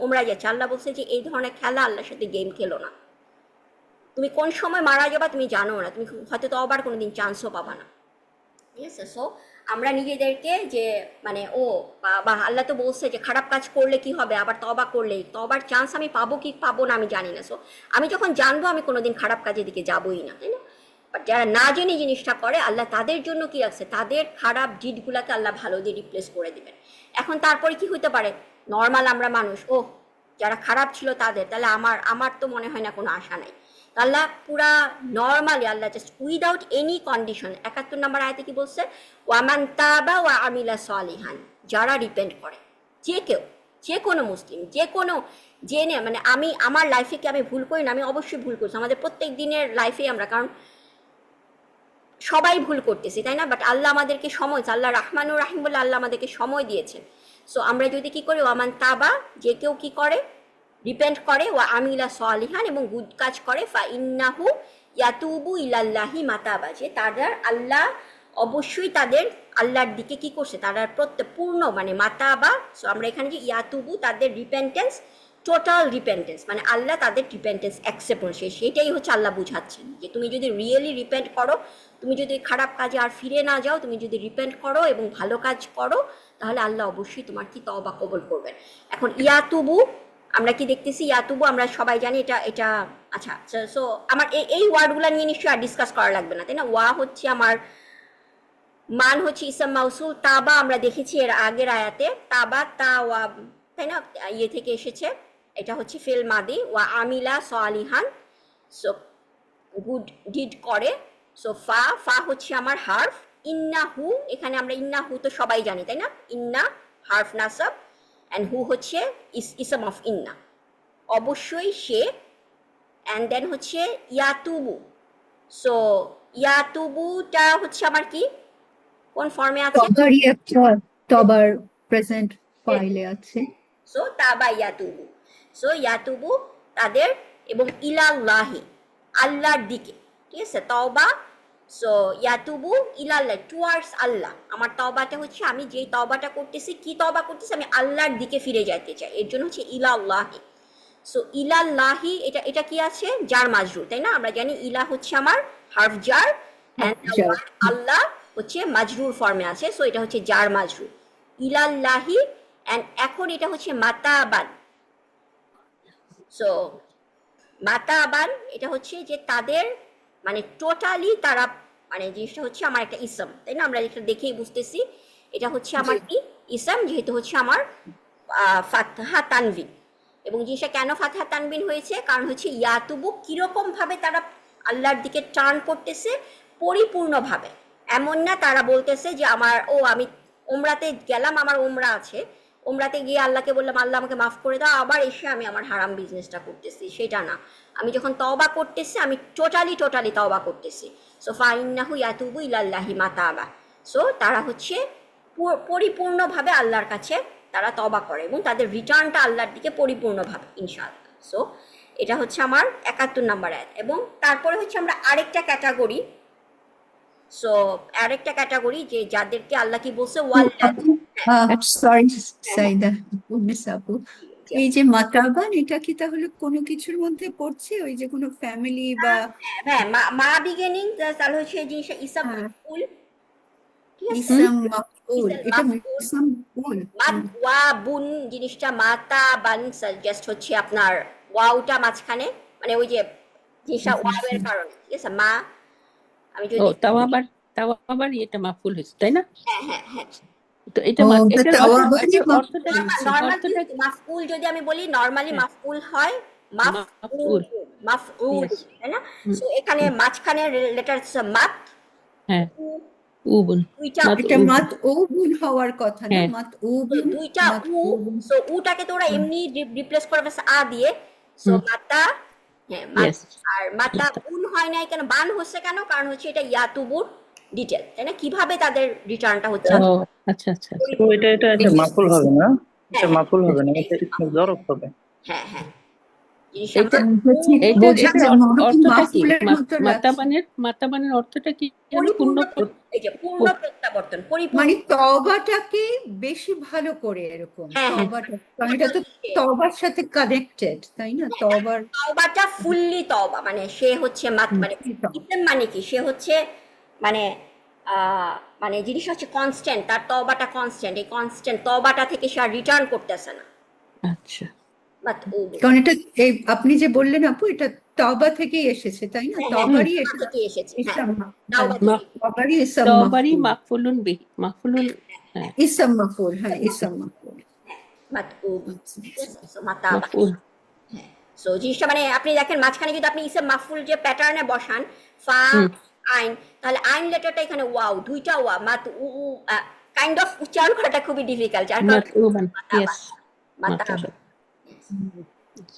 [SPEAKER 1] ওমরায় যাচ্ছি। আল্লাহ বলছে যে এই ধরনের খেলা, আল্লাহর সাথে গেম খেলো না। তুমি কোন সময় মারা যাবা তুমি জানো না, তুমি হয়তো তো আবার কোনোদিন চান্সও পাবা না, ঠিক আছে। সো আমরা নিজেদেরকে যে মানে বা আল্লাহ তো বলছে যে খারাপ কাজ করলে কি হবে, আবার তওবা করলে, তওবার চান্স আমি পাবো কি পাবো না আমি জানি না। সো আমি যখন জানবো আমি কোনোদিন খারাপ কাজের দিকে যাবোই না, তাই না? বাট যারা না জেনে জিনিসটা করে, আল্লাহ তাদের জন্য কি রাখছে, তাদের খারাপ ডিডগুলাকে আল্লাহ ভালো দিয়ে রিপ্লেস করে দিবেন। এখন তারপরে কি হতে পারে, নর্মাল আমরা মানুষ, যারা খারাপ ছিল তাদের, তাহলে আমার তো মনে হয় না কোনো আশা নাই। আল্লাহ পুরা নর্মালি, আল্লাহ জাস্ট উইদাউট এনি কন্ডিশন, 71 নম্বর আয়াতে কি বলছে, ওয়ামান তাবা ওয়া আমিলা সালিহান, যারা রিপেন্ট করে, যে কোনো মুসলিম, যে কোনো জেনে, মানে আমি আমার লাইফে কি আমি ভুল করি না, আমি অবশ্যই ভুল করছি, আমাদের প্রত্যেক দিনের লাইফে আমরা, কারণ সবাই ভুল করতেছি, তাই না? বাট আল্লাহ আমাদেরকে সময়, আল্লাহ রাহমানুর রাহিম বলে আল্লাহ আমাদেরকে সময় দিয়েছেন। সো আমরা যদি কি করি, ওয়ামান তাবা, যে কেউ কি করে, রিপেন্ট করে, ওয়া আমিলা সালিহান, এবং গুড কাজ করে, ফা ইন্নাহু ইয়াতুবু ইলাল্লাহি মাতাবা, যে তারা আল্লাহ অবশ্যই তাদের আল্লাহর দিকে কি করছে, তারা পূর্ণ মানে মাতাবা। সো আমরা এখানে যে ইয়াতুবু, তাদের রিপেন্টেন্স, টোটাল রিপেন্টেন্স, মানে আল্লাহ তাদের রিপেন্টেন্স অ্যাকসেপ্ট করছে, সেটাই হচ্ছে আল্লাহ বুঝাচ্ছেন, যে তুমি যদি রিয়েলি রিপেন্ট করো, তুমি যদি খারাপ কাজে আর ফিরে না যাও, তুমি যদি রিপেন্ট করো এবং ভালো কাজ করো, তাহলে আল্লাহ অবশ্যই তোমার কি তওবা কবুল করবেন। এখন ইয়াতুবু আমরা কি দেখতেছি, ইয়াতুবু আমরা সবাই জানি এটা আচ্ছা। সো আমার এই ওয়ার্ডগুলো নিয়ে নিশ্চয়ই আর ডিসকাস করা লাগবে না, তাই না? ওয়া হচ্ছে আমার মান হচ্ছে ইসম মাউসুল, তাবা আমরা দেখেছি এর আগের আয়াতে, তাবা ওয়া, তাই না, ইয়ে থেকে এসেছে, এটা হচ্ছে ফিল মাদি, ওয়া আমিলা সালিহান, সো গুড ডিড করে। সো ফা হচ্ছে আমার হার্ফ, ইন্নাহু, এখানে আমরা ইন্নাহু তো সবাই জানি, তাই না? ইন্না হার্ফ নাসাব, অ্যান্ড হু হচ্ছে ইসম অফ ইন্না, অবশ্যই সে, অ্যান্ড দেন হচ্ছে ইয়াতুবু। সো ইয়াতুবুটা হচ্ছে আমার কি, কোন ফর্মে আছে?
[SPEAKER 2] তবারই একটা তবার প্রেজেন্ট ফাইলে আছে,
[SPEAKER 1] সো তাবা ইয়াতুবু, সো ইয়াতুবু তাদের, এবং ইলাল্লাহি আল্লাহর দিকে, ঠিক আছে, তওবা। সো ইয়াতুবু ইলাল্লাহ টুয়ার্ডস আল্লাহ, আমার তওবাটা হচ্ছে আমি যেই তওবাটা করতেছি, কি তওবা করতেছি, আমি আল্লাহর দিকে ফিরে যাইতে চাই, এর জন্য হচ্ছে ইলাল্লাহি। সো ইলাল্লাহি এটা এটা কি আছে, জার মাজরুর, তাই না? আমরা জানি ইলা হচ্ছে আমার হার্ফ জার, এন্ড
[SPEAKER 2] জার।
[SPEAKER 1] আল্লাহ হচ্ছে মাজরুর ফর্মে আছে, সো এটা হচ্ছে জার মাজরুর ইলাল্লাহি। এন্ড এখন এটা হচ্ছে মাতাবান। সো মাতাবান এটা হচ্ছে যে তাদের, মানে টোটালি তারা, মানে জিনিসটা হচ্ছে আমার একটা ইসম, তাই না? আমরা যেটা দেখেই বুঝতেছি এটা হচ্ছে আমার কি ইসম, যেহেতু হচ্ছে আমার ফাতহা তানবিন। এবং জিনিসটা কেন ফাতহা তানবিন হয়েছে, কারণ হচ্ছে ইয়াতুবু কিরকম ভাবে তারা আল্লাহর দিকে টার্ন করতেছে পরিপূর্ণভাবে, এমন না তারা বলতেছে যে আমার আমি ওমরাতে গেলাম, আমার ওমরা আছে, ওমরাতে গিয়ে আল্লাহকে বললাম আল্লাহ আমাকে মাফ করে দাও, আবার এসে আমি আমার হারাম বিজনেসটা করতেছি, সেটা না। আমি যখন তওবা করতেছি আমি টোটালি তওবা করতেছি। সো ফাইন্নাহু ইয়াতুবু ইলাল্লাহি মাতাবা। সো তারা হচ্ছে পরিপূর্ণভাবে আল্লাহর কাছে তারা তওবা করে এবং তাদের রিটার্নটা আল্লাহর দিকে পরিপূর্ণভাবে, ইনশাআল্লাহ। সো এটা হচ্ছে আমার 71 নম্বর আয়াত। এবং তারপরে হচ্ছে আমরা আরেকটা ক্যাটাগরি, সো আরেকটা ক্যাটাগরি যে যাদেরকে আল্লাহ কি বলছে,
[SPEAKER 2] সরি সাইদা, আপু, এই যে মাতাবান, এটা কি তাহলে কোনো কিছুর মধ্যে পড়ছে, ওই যে কোনো ফ্যামিলি বা
[SPEAKER 1] হ্যাঁ, মা বিগিনিং, তাহলে হচ্ছে এই জিনিসটা ইসাম
[SPEAKER 2] হ্যাঁ,
[SPEAKER 1] মাফউল, ঠিক আছে,
[SPEAKER 2] ইসম মাফউল,
[SPEAKER 1] ইসাম
[SPEAKER 2] এটা
[SPEAKER 1] মাফউল,
[SPEAKER 2] ইসম মাফউল।
[SPEAKER 1] মাত ওয়া বুন জিনিসটা মাতা বান, জাস্ট হচ্ছে আপনার ওয়াওটা মাঝখানে, মানে ওই যে জিনিসটা ওয়াওয়ের কারণে, ঠিক আছে, মা। আমি
[SPEAKER 3] ও
[SPEAKER 1] যদি
[SPEAKER 3] তাও আবার এটা মাফুল হয়েছে, তাই না?
[SPEAKER 1] হ্যাঁ হ্যাঁ হ্যাঁ,
[SPEAKER 3] তো এটা
[SPEAKER 2] ও,
[SPEAKER 3] এটার
[SPEAKER 2] তাওয়াবানি
[SPEAKER 3] এটার
[SPEAKER 2] মাফউল
[SPEAKER 3] অর্থটা
[SPEAKER 2] হয়েছে।
[SPEAKER 1] নর্মাল
[SPEAKER 3] অর্থটা
[SPEAKER 1] মাফউল যদি আমি বলি, নর্মালি
[SPEAKER 3] হ্যাঁ,
[SPEAKER 1] মাফউল হয় মাফউল,
[SPEAKER 3] মাফউল।
[SPEAKER 1] মাফউল,
[SPEAKER 3] Yes.
[SPEAKER 1] তাই না?
[SPEAKER 3] হুম,
[SPEAKER 1] সো এখানে মাঝখানে লেটার মাত,
[SPEAKER 3] হ্যাঁ,
[SPEAKER 1] উ,
[SPEAKER 3] উবুন,
[SPEAKER 1] দুইটা
[SPEAKER 3] মাত
[SPEAKER 2] এটা
[SPEAKER 1] উ,
[SPEAKER 3] উবুন।
[SPEAKER 2] মাত ও গুণ হওয়ার কথা না,
[SPEAKER 3] হ্যাঁ,
[SPEAKER 2] মাত ও
[SPEAKER 1] তো
[SPEAKER 2] গুণ,
[SPEAKER 1] দুইটা
[SPEAKER 2] মাত
[SPEAKER 1] উ।
[SPEAKER 2] ও গুণ।
[SPEAKER 1] সো উটাকে তো ওরা এমনি রিপ্লেস করে ফেলছে আ দিয়ে। সো
[SPEAKER 3] হুম,
[SPEAKER 1] মাতা, হ্যাঁ
[SPEAKER 3] yes.
[SPEAKER 1] আর মাতা উন হয় নাই কেন, বান হচ্ছে কেন, কারণ হচ্ছে এটা ইয়াতুবুর ডিটেল, তাই না? কিভাবে তাদের রিটার্নটা হচ্ছে
[SPEAKER 3] ও আচ্ছা আচ্ছা আচ্ছা।
[SPEAKER 4] তো এটা মাফুল হবে না, এটা
[SPEAKER 1] হ্যাঁ
[SPEAKER 4] মাফুল হবে না, এটা ইসমে জরফ হবে।
[SPEAKER 1] হ্যাঁ হ্যাঁ, জিনিসটা
[SPEAKER 3] এটা
[SPEAKER 2] এটা ঠিক
[SPEAKER 3] এইটার
[SPEAKER 2] বোঝা
[SPEAKER 3] এটার
[SPEAKER 2] যায়, মনে হয়
[SPEAKER 3] অর্থটা কি?
[SPEAKER 2] মাফুলের মতো লাগছে।
[SPEAKER 3] মাতাবানের অর্থটা কি যেন?
[SPEAKER 1] পরিপূর্ণ,
[SPEAKER 3] পূর্ণ
[SPEAKER 1] এই যে পূর্ণ প্রত্যাবর্তন, পরিপূর্ণ,
[SPEAKER 2] মানে তওবাটাকে বেশি ভালো করে, এরকম
[SPEAKER 1] হ্যাঁ হ্যাঁ,
[SPEAKER 2] তওবাটা, কারণ এটা তো তওবার সাথে কানেক্টেড, তাই না? তওবার
[SPEAKER 1] তওবাটা ফুললি তওবা, মানে সে হচ্ছে মানে ইসম, মানে কি, সে হচ্ছে মানে মানে জিনিসটা হচ্ছে কনস্ট্যান্ট, তার তওবাটা কনস্ট্যান্ট, এই কনস্ট্যান্ট তওবাটা থেকে সে আর রিটার্ন করতেছে না।
[SPEAKER 3] আচ্ছা,
[SPEAKER 1] বাট
[SPEAKER 2] কারণ এটা এই আপনি যে বললেন আপু, এটা তওবা থেকেই এসেছে, তাই না?
[SPEAKER 1] হ্যাঁ হ্যাঁ,
[SPEAKER 2] তওবারই
[SPEAKER 1] তওবা
[SPEAKER 2] এটা
[SPEAKER 1] থেকে এসেছে, হ্যাঁ,
[SPEAKER 2] ইসম
[SPEAKER 1] তওবা
[SPEAKER 3] মা
[SPEAKER 1] থেকে,
[SPEAKER 2] তওবারই ইসম
[SPEAKER 3] তবারি
[SPEAKER 2] মাফউল,
[SPEAKER 3] মাকফুলুন বিহি, মাকফুলুন, হ্যাঁ,
[SPEAKER 2] ইসম মাফউল, হ্যাঁ ইসম মাফউল।
[SPEAKER 1] বাট
[SPEAKER 2] আচ্ছা,
[SPEAKER 1] ঠিক
[SPEAKER 2] আচ্ছা।
[SPEAKER 1] আছে, সো মাতাবা।
[SPEAKER 3] মাফুল।
[SPEAKER 1] হ্যাঁ, সো জিনিসটা মানে আপনি দেখেন মাঝখানে যদি আপনি ইসম মাফুল যে প্যাটার্নে বসান, ফা
[SPEAKER 3] হুম,
[SPEAKER 1] আইন, তাহলে আইন লেটারটা এখানে ওয়াও, দুইটা ওয়া, মাত উ কাইন্ড অফ উচ্চারণ করাটা খুবই ডিফিকাল্ট, যার কারণে
[SPEAKER 3] মাতউবান,
[SPEAKER 1] মাতাবা,
[SPEAKER 3] ইয়েস,
[SPEAKER 1] মাতাবা।
[SPEAKER 3] মাতাবা।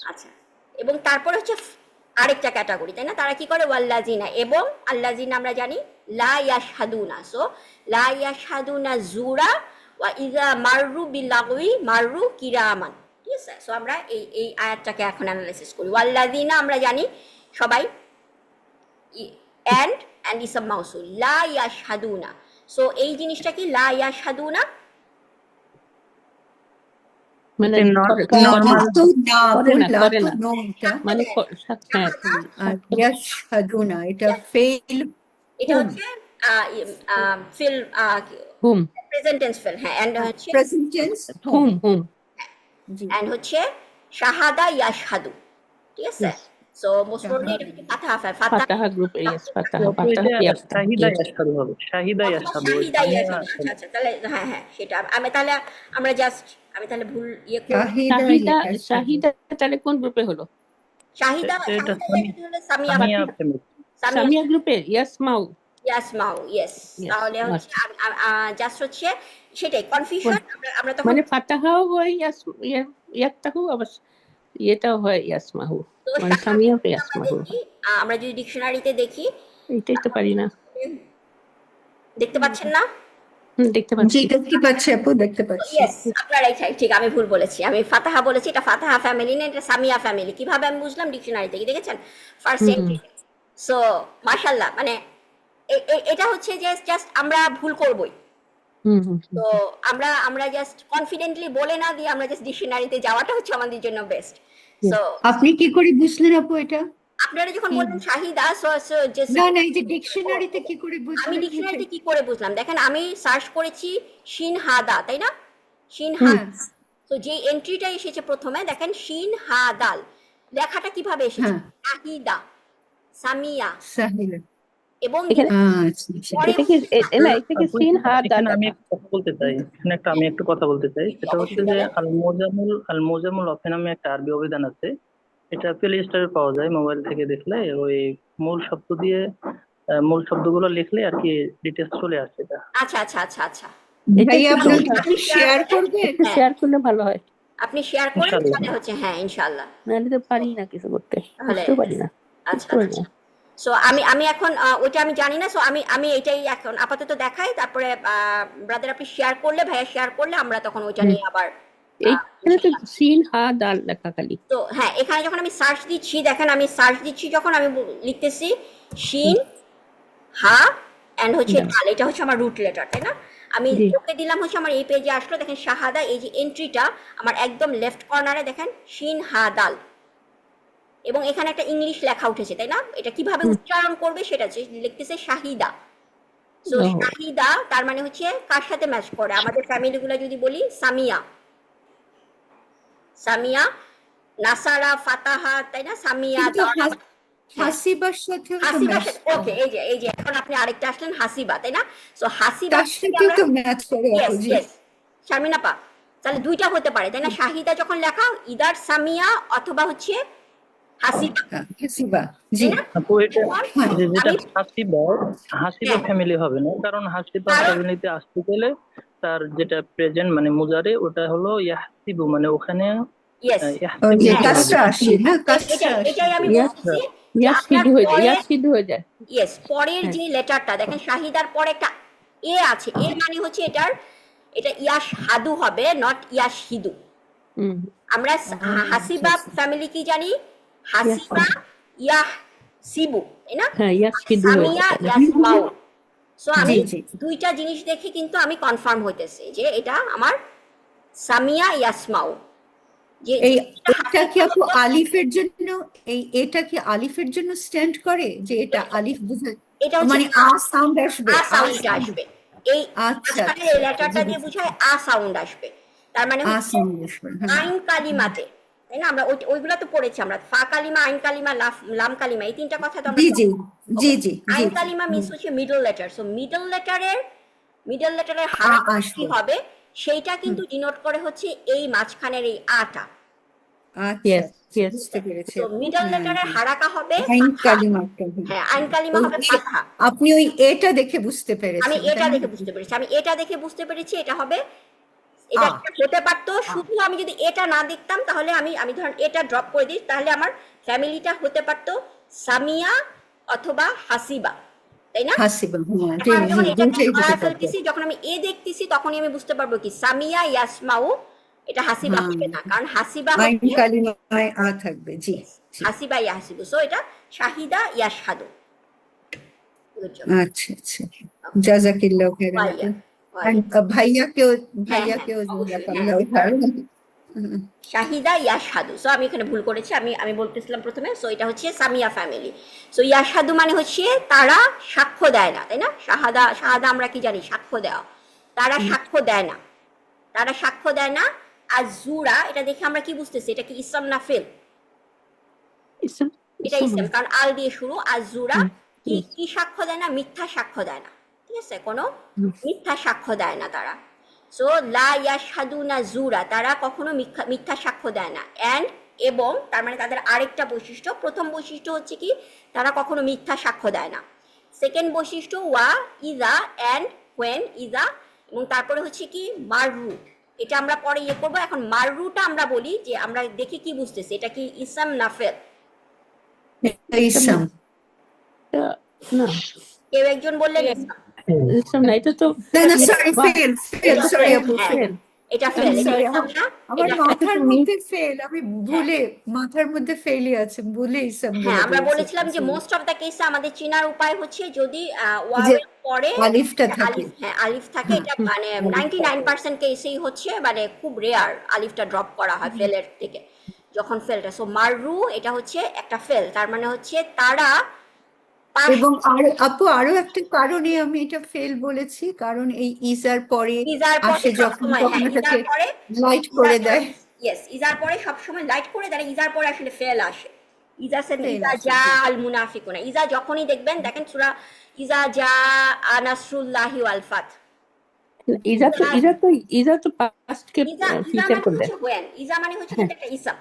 [SPEAKER 1] আচ্ছা, এবং তারপরে হচ্ছে আরেকটা ক্যাটাগরি, তাই না? তারা কি করে, ওয়াল্লাজিনা, এবং আল্লাজিনা আমরা জানি লা ইয়াশহাদুনা। সো লা ইয়াশহাদুনা জুরা ওয়া ইযা মাররু বিল-লাগওয়ি মাররু কিরামান, ঠিক আছে? সো আমরা এই আয়াতটাকে এখন অ্যানালাইসিস করি। ওয়াল্লাজিনা আমরা জানি সবাই, এন্ড ইসম মাউসুল, লা ইয়াশহাদুনা। সো এই জিনিসটা কি, লা ইয়াশহাদুনা,
[SPEAKER 3] মানে
[SPEAKER 4] নর্মাল
[SPEAKER 2] তো না
[SPEAKER 3] করে না,
[SPEAKER 2] বললা
[SPEAKER 3] করে
[SPEAKER 2] তো
[SPEAKER 3] না,
[SPEAKER 2] নো, এটা
[SPEAKER 3] মানে হ্যাঁ,
[SPEAKER 2] আর ইয়াশহাদুনা এটা ফেল,
[SPEAKER 1] এটা হচ্ছে ফিল,
[SPEAKER 3] হুম,
[SPEAKER 1] প্রেজেন্ট টেন্স ফিল, হ্যাঁ, এন্ড হচ্ছে
[SPEAKER 2] প্রেজেন্ট টেন্স
[SPEAKER 3] হুম, হুম,
[SPEAKER 2] জি,
[SPEAKER 1] এন্ড হচ্ছে শাহাদা ইয়াশহাদু, ঠিক আছে?
[SPEAKER 3] yes.
[SPEAKER 1] সো মোস্ট প্রবাবলি এটা হচ্ছে ফাতাহা, ফাতাহা
[SPEAKER 3] ফাতাহা গ্রুপ, yes, ফাতাহা,
[SPEAKER 4] তো এটা
[SPEAKER 3] ইয়াফতাহ,
[SPEAKER 4] শাহিদা
[SPEAKER 3] yes.
[SPEAKER 4] ইয়াশহাদু হবে, শাহিদা ইয়াশহাদু, ওই
[SPEAKER 1] শাহিদা
[SPEAKER 4] সামিয়া
[SPEAKER 1] ইয়াশহাদু, আচ্ছা আচ্ছা, তাহলে হ্যাঁ হ্যাঁ, সেটা আমি তাহলে আমরা জাস্ট, আমি তাহলে ভুল ইয়ে করব।
[SPEAKER 2] শাহিদা
[SPEAKER 3] শাহিদা,
[SPEAKER 2] ইয়াশহাদু।
[SPEAKER 3] শাহিদা তাহলে কোন গ্রুপে হলো?
[SPEAKER 1] শাহিদা,
[SPEAKER 4] এটা
[SPEAKER 1] শাহিদা হলো সামিয়া,
[SPEAKER 4] সামিয়া প্রেমিক।
[SPEAKER 3] সামিয়া গ্রুপে, ইয়াসমাউ,
[SPEAKER 1] ইয়াসমাউ, ইয়েস।
[SPEAKER 3] yes,
[SPEAKER 1] তাহলে হচ্ছে জাস্ট হচ্ছে সেটাই কনফিউশন, আমরা তখন
[SPEAKER 3] মানে ফাতাহাও হয় ইয়াফতাহু, আবার ইয়েটাও হয় ইয়াসমাহু,
[SPEAKER 1] তো
[SPEAKER 3] মানে
[SPEAKER 1] শাহাদা
[SPEAKER 3] সামিয়াও
[SPEAKER 1] আমরা
[SPEAKER 3] ইয়াসমাহু।
[SPEAKER 1] দেখি, আমরা যদি ডিকশনারিতে দেখি,
[SPEAKER 3] এইটাই তো পারি না।
[SPEAKER 1] দেখতে পাচ্ছেন না?
[SPEAKER 3] দেখতে পাচ্ছি।
[SPEAKER 2] জি দেখতে পাচ্ছি আপু, দেখতে পাচ্ছি।
[SPEAKER 1] ইয়েস, আপনারাই ঠিক, আমি ভুল বলেছি, আমি ফাতাহা বলেছি, এটা ফাতাহা ফ্যামিলি না, এটা সামিয়া ফ্যামিলি। কিভাবে আমি বুঝলাম? ডিকশনারি থেকে, দেখেছেন ফার্স্ট এন্ট্রি। সো মাশাআল্লাহ, মানে এটা হচ্ছে যে জাস্ট আমরা ভুল করবই। তো আমরা জাস্ট কনফিডেন্টলি বলে না দিয়ে আমরা জাস্ট ডিকশনারিতে যাওয়াটা হচ্ছে আমাদের জন্য বেস্ট। সো
[SPEAKER 2] আপনি কি করে বুঝলেন আপু এটা?
[SPEAKER 1] আপনারা যখন বললেন শাহিদা,
[SPEAKER 2] না না, এই যে ডিকশনারিতে কি করে
[SPEAKER 1] আমি
[SPEAKER 2] বুঝলেন?
[SPEAKER 1] ডিকশনারিতে কি করে বুঝলাম, দেখেন আমি সার্চ করেছি শিন হাদা, তাই না? শিন হাদা। তো যে এন্ট্রিটা এসেছে প্রথমে, দেখেন শিন হা দাল, লেখাটা কিভাবে এসেছে? শাহিদা, সামিয়া,
[SPEAKER 2] সাহিল।
[SPEAKER 1] এবং
[SPEAKER 3] এখানে-
[SPEAKER 2] আচ্ছা আচ্ছা।
[SPEAKER 1] পরে
[SPEAKER 3] এটা কি না, এটা কি সিন হা
[SPEAKER 4] এখানে
[SPEAKER 3] দাল?
[SPEAKER 4] আমি একটা কথা বলতে চাই, এখানে আমি একটা কথা বলতে চাই, সেটা হচ্ছে যে আল মোজামুল ওয়াফি নামে একটা আরবি অভিধান আছে। এটা প্লে স্টোরে পাওয়া যায়, মোবাইল থেকে দেখলে ওই মূল শব্দ দিয়ে মূল শব্দগুলো লিখলে আর কি ডিটেলস চলে আসে এটা।
[SPEAKER 1] আচ্ছা আচ্ছা আচ্ছা আচ্ছা,
[SPEAKER 2] ভাইয়া আপনাকে একটু শেয়ার করবেন?
[SPEAKER 3] একটু শেয়ার করলে ভালো হয়,
[SPEAKER 1] আপনি শেয়ার করেন
[SPEAKER 4] ইনশাআল্লাহ।
[SPEAKER 1] তাহলে হচ্ছে, হ্যাঁ ইনশাআল্লাহ।
[SPEAKER 3] নাহলে তো পারি না কিছু করতে,
[SPEAKER 1] তাহলে
[SPEAKER 3] বুঝতেও পারি না।
[SPEAKER 1] আচ্ছা
[SPEAKER 3] বুঝতে পারি
[SPEAKER 1] আচ্ছা।
[SPEAKER 3] না।
[SPEAKER 1] সো আমি এখন ওইটা আমি জানি না, সো আমি এটাই এখন আপাতত দেখাই, তারপরে ব্রাদার আপনি শেয়ার করলে, ভাইয়া শেয়ার করলে আমরা তখন ওইটা নিয়ে আবার
[SPEAKER 3] এইখানে তো সিন হা দাল লেখা খালি।
[SPEAKER 1] তো হ্যাঁ, এখানে যখন আমি সার্চ দিচ্ছি, দেখেন আমি সার্চ দিচ্ছি যখন আমি লিখতেছি শিন হা এন্ড হচ্ছে দাল, এটা হচ্ছে আমার রুট লেটার, তাই না? আমি
[SPEAKER 3] জি।
[SPEAKER 1] ওকে দিলাম, হচ্ছে আমার এই পেজে আসলো, দেখেন শাহাদা, এই যে এন্ট্রিটা আমার একদম লেফট কর্নারে দেখেন শিন হা দাল, এবং এখানে একটা ইংলিশ লেখা উঠেছে, তাই না? এটা কিভাবে উচ্চারণ করবে সেটা লিখতেছে শাহিদা। সো
[SPEAKER 3] ও।
[SPEAKER 1] শাহিদা তার মানে হচ্ছে কার সাথে ম্যাচ করে? আমাদের ফ্যামিলি গুলা যদি বলি, সামিয়া, সামিয়া, নাসারা, ফাতাহা, তাই না? সামিয়া,
[SPEAKER 2] কিন্তু হাসিবার সাথেও তো
[SPEAKER 1] হাসিবা,
[SPEAKER 2] ম্যাচ
[SPEAKER 1] ওকে, এই যে এখন আপনি আরেকটা আসলেন, হাসিবা, তাই না? সো হাসিবা
[SPEAKER 2] তার সাথেও তো ম্যাচ করে আপু। জি
[SPEAKER 1] শারমিনা পা, তাহলে দুইটা হতে পারে, তাই না? শাহিদা যখন লেখা ইদার সামিয়া অথবা হচ্ছে হাসিবা,
[SPEAKER 2] হাসিবা। জি
[SPEAKER 1] তাই না?
[SPEAKER 4] আপু এটা যেটা হাসিবা
[SPEAKER 1] হ্যাঁ।
[SPEAKER 4] ফ্যামিলি হবে না, কারণ হাসিবা
[SPEAKER 1] কারণ-
[SPEAKER 4] ফ্যামিলিতে আসতে গেলে তার যেটা প্রেজেন্ট মানে মুজারে, ওটা হলো ইয়াহসিবু, মানে ওখানে
[SPEAKER 1] ইয়েস,
[SPEAKER 2] ওই যে
[SPEAKER 1] হ্যাঁ।
[SPEAKER 2] কাজটা আসে না, কাজটা আসে।
[SPEAKER 1] এটাই আমি
[SPEAKER 3] Yes,
[SPEAKER 1] বলছি,
[SPEAKER 3] ইয়াস সিদ্ধ হয়ে যায়, ইয়াস সিদ্ধ হয়ে যায়।
[SPEAKER 1] ইয়েস, পরের
[SPEAKER 3] হ্যাঁ।
[SPEAKER 1] যে লেটারটা দেখেন শাহিদার পরে একটা এ আছে, এর মানে হচ্ছে এটা ইয়াস হাদু হবে, নট ইয়াস হিদু।
[SPEAKER 3] হুম।
[SPEAKER 1] আমরা হাসিবা ফ্যামিলি কি জানি? হাসিবা ইয়াহ সিবু, তাই না?
[SPEAKER 3] হ্যাঁ, ইয়াস সিদ্ধ হয়ে
[SPEAKER 1] সামিয়া
[SPEAKER 3] যায়।
[SPEAKER 1] ইয়াসমাউ। সো আমি
[SPEAKER 2] জি।
[SPEAKER 1] দুইটা জিনিস দেখে কিন্তু আমি কনফার্ম হইতেছি যে এটা আমার সামিয়া ইয়াসমাউ। যে
[SPEAKER 2] এই এটা কি আপু আলিফের জন্য, এটা কি আলিফের জন্য স্ট্যান্ড করে, যে এটা আলিফ বোঝায়?
[SPEAKER 1] এটা হচ্ছে
[SPEAKER 2] মানে আ সাউন্ড আসবে,
[SPEAKER 1] আ সাউন্ড আসবে, এই
[SPEAKER 2] আচ্ছা,
[SPEAKER 1] মাঝখানের এই লেটারটা দিয়ে বুঝায় আ সাউন্ড আসবে। তার মানে
[SPEAKER 2] আ
[SPEAKER 1] হচ্ছে
[SPEAKER 2] সাউন্ড আসবে। হ্যাঁ
[SPEAKER 1] আইন কালিমাতে, তাই না? আমরা ওইগুলা তো পড়েছি, আমরা ফা কালিমা, আইন কালিমা, লাম কালিমা, এই তিনটা কথা তো আমরা
[SPEAKER 2] জি
[SPEAKER 1] আইন কালিমা মিন্স হচ্ছে মিডল লেটার। সো মিডল লেটারের হারাকা
[SPEAKER 2] আসবে।
[SPEAKER 1] কি হবে সেইটা কিন্তু ডিনোট করে হচ্ছে এই মাঝখানের এই আটা।
[SPEAKER 3] Yes, yes.
[SPEAKER 2] বুঝতে পেরেছি।
[SPEAKER 1] তো মিডল লেটারের হারাকা হবে
[SPEAKER 2] আইন
[SPEAKER 1] ফাতহা।
[SPEAKER 2] কালিমাটা।
[SPEAKER 1] হ্যাঁ, আইন কালিমা হবে
[SPEAKER 2] ওই
[SPEAKER 1] ফাতহা।
[SPEAKER 2] আপনি ওই এটা দেখে বুঝতে পেরেছেন?
[SPEAKER 1] আমি এটা
[SPEAKER 2] তাই না?
[SPEAKER 1] দেখে বুঝতে পেরেছি এটা হবে, এটা হতে পারতো শুধু আমি যদি এটা না দেখতাম, তাহলে আমি ধরেন এটা ড্রপ করে দিই, তাহলে আমার ফ্যামিলিটা হতে পারতো সামিয়া অথবা হাসিবা, তাই না?
[SPEAKER 2] হাসিবা। হ্যাঁ
[SPEAKER 1] এখন আমি যখন এটা
[SPEAKER 2] দুইটাই হতে পারতো।
[SPEAKER 1] ফেলতেছি, যখন আমি এ দেখতেছি, তখনই আমি বুঝতে পারবো কি সামিয়া ইয়াসমাউ, এটা হাসিবা হবে না, কারণ হাসিবা
[SPEAKER 2] আইন
[SPEAKER 1] হচ্ছে
[SPEAKER 2] কালিমায় আ থাকবে। জি
[SPEAKER 1] হাসিবা ইয়াহসিবু। সো এটা শাহিদা ইয়াশহাদু।
[SPEAKER 2] আচ্ছা। জাজাকিল্লাহ খাইরান। ভাইয়াকেও জাযাকাল্লাহ খাইরান।
[SPEAKER 1] শাহিদা ইয়াশহাদু। সো আমি এখানে ভুল করেছি, আমি বলতেছিলাম প্রথমে, সো এটা হচ্ছে সামিয়া ফ্যামিলি। সো ইয়াশহাদু মানে হচ্ছে তারা সাক্ষ্য দেয় না, তাই না? শাহাদা আমরা কি জানি? সাক্ষ্য দেওয়া। তারা সাক্ষ্য দেয় না। আর জুরা, এটা দেখে আমরা কি বুঝতেছি? এটা কি ইসম না ফেল? এটা ইসম, কারণ আল দিয়ে শুরু। আর জুরা কি সাক্ষ্য দেয় না? মিথ্যা সাক্ষ্য দেয় না, ঠিক আছে? কোনো মিথ্যা সাক্ষ্য দেয় না তারা। সো লা ইয়াশহাদুনা জুরা, তারা কখনো মিথ্যা সাক্ষ্য দেয় না। এবং তার মানে তাদের আরেকটা বৈশিষ্ট্য, প্রথম বৈশিষ্ট্য হচ্ছে কি তারা কখনো মিথ্যা সাক্ষ্য দেয় না। সেকেন্ড বৈশিষ্ট্য ওয়া ইজা, এন্ড হোয়েন ইজা, এবং তারপরে হচ্ছে কি মাররু, এটা আমরা পরে ইয়ে করবো। এখন মাররুটা আমরা বলি যে আমরা দেখি কি বুঝতেছি, এটা কি ইসম না ফেল?
[SPEAKER 2] ইসম।
[SPEAKER 3] না,
[SPEAKER 1] কেউ একজন বললেন ইসম।
[SPEAKER 3] না, এটা তো
[SPEAKER 2] না না সরি ফেল ফেল
[SPEAKER 1] এটা
[SPEAKER 2] সরি
[SPEAKER 1] fail,
[SPEAKER 2] আপু
[SPEAKER 1] হ্যাঁ,
[SPEAKER 2] ফেল
[SPEAKER 1] এটা ফেল, এটা
[SPEAKER 2] সরি
[SPEAKER 1] ইসামটা,
[SPEAKER 2] আমার
[SPEAKER 1] এটা
[SPEAKER 2] মাথার
[SPEAKER 3] তুমি
[SPEAKER 2] মধ্যে ফেল আমি ভুলে মাথার মধ্যে ফেলই আছে ভুলে ইসাম
[SPEAKER 1] হ্যাঁ
[SPEAKER 2] বলে
[SPEAKER 1] আমরা
[SPEAKER 2] দিয়েছি
[SPEAKER 1] বলেছিলাম যে
[SPEAKER 2] sorry।
[SPEAKER 1] মোস্ট অফ দ্য কেসে আমাদের চেনার উপায় হচ্ছে যদি
[SPEAKER 2] যে
[SPEAKER 1] ওয়াওয়ের পরে
[SPEAKER 2] আলিফটা থাকে
[SPEAKER 1] আলিফ, হ্যাঁ আলিফ থাকে,
[SPEAKER 2] হ্যাঁ
[SPEAKER 1] এটা মানে
[SPEAKER 2] আলিফ থাকে
[SPEAKER 1] 99% কেসেই হচ্ছে মানে খুব রেয়ার আলিফটা ড্রপ করা হয় ফেলের থেকে, যখন ফেলটা। সো মাররু এটা হচ্ছে একটা ফেল, তার মানে হচ্ছে তারা পাশ,
[SPEAKER 2] এবং আর আপু আরো একটা কারণে আমি এটা ফেল বলেছি কারণ এই ইজার পরে
[SPEAKER 1] ইজার পরে
[SPEAKER 2] আসে যখন
[SPEAKER 1] সবসময়,
[SPEAKER 2] তখন
[SPEAKER 1] হ্যাঁ
[SPEAKER 2] ওটাকে
[SPEAKER 1] ইজার পরে,
[SPEAKER 2] লাইট
[SPEAKER 1] ইজার
[SPEAKER 2] করে
[SPEAKER 1] পরে,
[SPEAKER 2] দেয়
[SPEAKER 1] ইয়েস ইজার পরে সবসময় লাইট করে দেয়, ইজার পরে আসলে ফেল আসে। ইজা সেন
[SPEAKER 2] ফেল
[SPEAKER 1] ইজা
[SPEAKER 2] আসে
[SPEAKER 1] জা
[SPEAKER 2] জি
[SPEAKER 1] আল মুনাফিকুনা, ইজা যখনই দেখবেন, দেখেন সূরা ইজা জা নাসরুল্লাহি ওয়াল ফাত, ইজা,
[SPEAKER 3] ইজা তো পাস্টকে
[SPEAKER 1] ইজা ইজা
[SPEAKER 3] ফিউচার
[SPEAKER 1] মানে
[SPEAKER 3] করে দেয়।
[SPEAKER 1] হচ্ছে হোয়েন, ইজা মানে হচ্ছে
[SPEAKER 3] হ্যাঁ
[SPEAKER 1] কিন্তু একটা ইসম,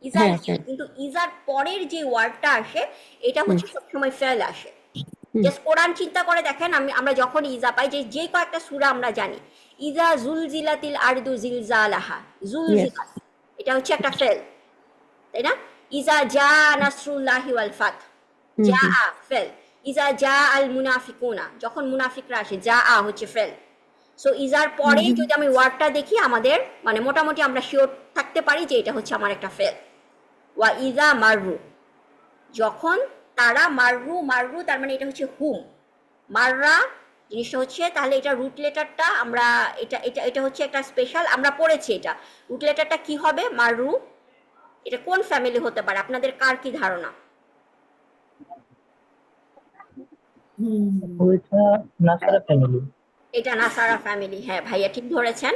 [SPEAKER 1] ইজা
[SPEAKER 3] হ্যাঁ
[SPEAKER 1] ইসম,
[SPEAKER 3] হ্যাঁ।
[SPEAKER 1] কিন্তু ইজার পরের যে ওয়ার্ডটা আসে এটা
[SPEAKER 3] হুম
[SPEAKER 1] হচ্ছে সবসময় ফেল আসে।
[SPEAKER 3] হুম
[SPEAKER 1] জাস্ট কোরআন চিন্তা করে দেখেন, আমরা যখন ইজা পাই, যে কয়েকটা সূরা আমরা জানি, ইজা জুলজিলাতিল আরদু জিলজালাহা,
[SPEAKER 3] ইয়েস
[SPEAKER 1] জুলজিলাত, এটা হচ্ছে একটা ফেল, তাই না? ইজা জা নাসরুল্লাহি ওয়াল ফাত,
[SPEAKER 3] হুম
[SPEAKER 1] জা
[SPEAKER 3] হুম
[SPEAKER 1] আ ফেল। ইজা জা আল মুনাফিকুনা, যখন মুনাফিকরা আসে, যা আ হচ্ছে ফেল। সো ইজার পরে যদি আমি ওয়ার্ডটা দেখি, আমাদের মানে মোটামুটি আমরা শিওর থাকতে পারি যে এটা হচ্ছে আমার একটা ফেল। ওয়া ইজা মাররু, যখন তারা মাররু, মাররু তার মানে এটা হচ্ছে হুম, মাররা জিনিসটা হচ্ছে, তাহলে এটা রুট লেটারটা আমরা, এটা হচ্ছে একটা স্পেশাল, আমরা পড়েছি এটা, রুট লেটারটা কি হবে মাররু, এটা কোন ফ্যামিলি হতে পারে, আপনাদের কার কি ধারণা?
[SPEAKER 4] ওইটা নাসারা ফ্যামিলি।
[SPEAKER 1] এটা নাসারা ফ্যামিলি, হ্যাঁ ভাইয়া ঠিক ধরেছেন।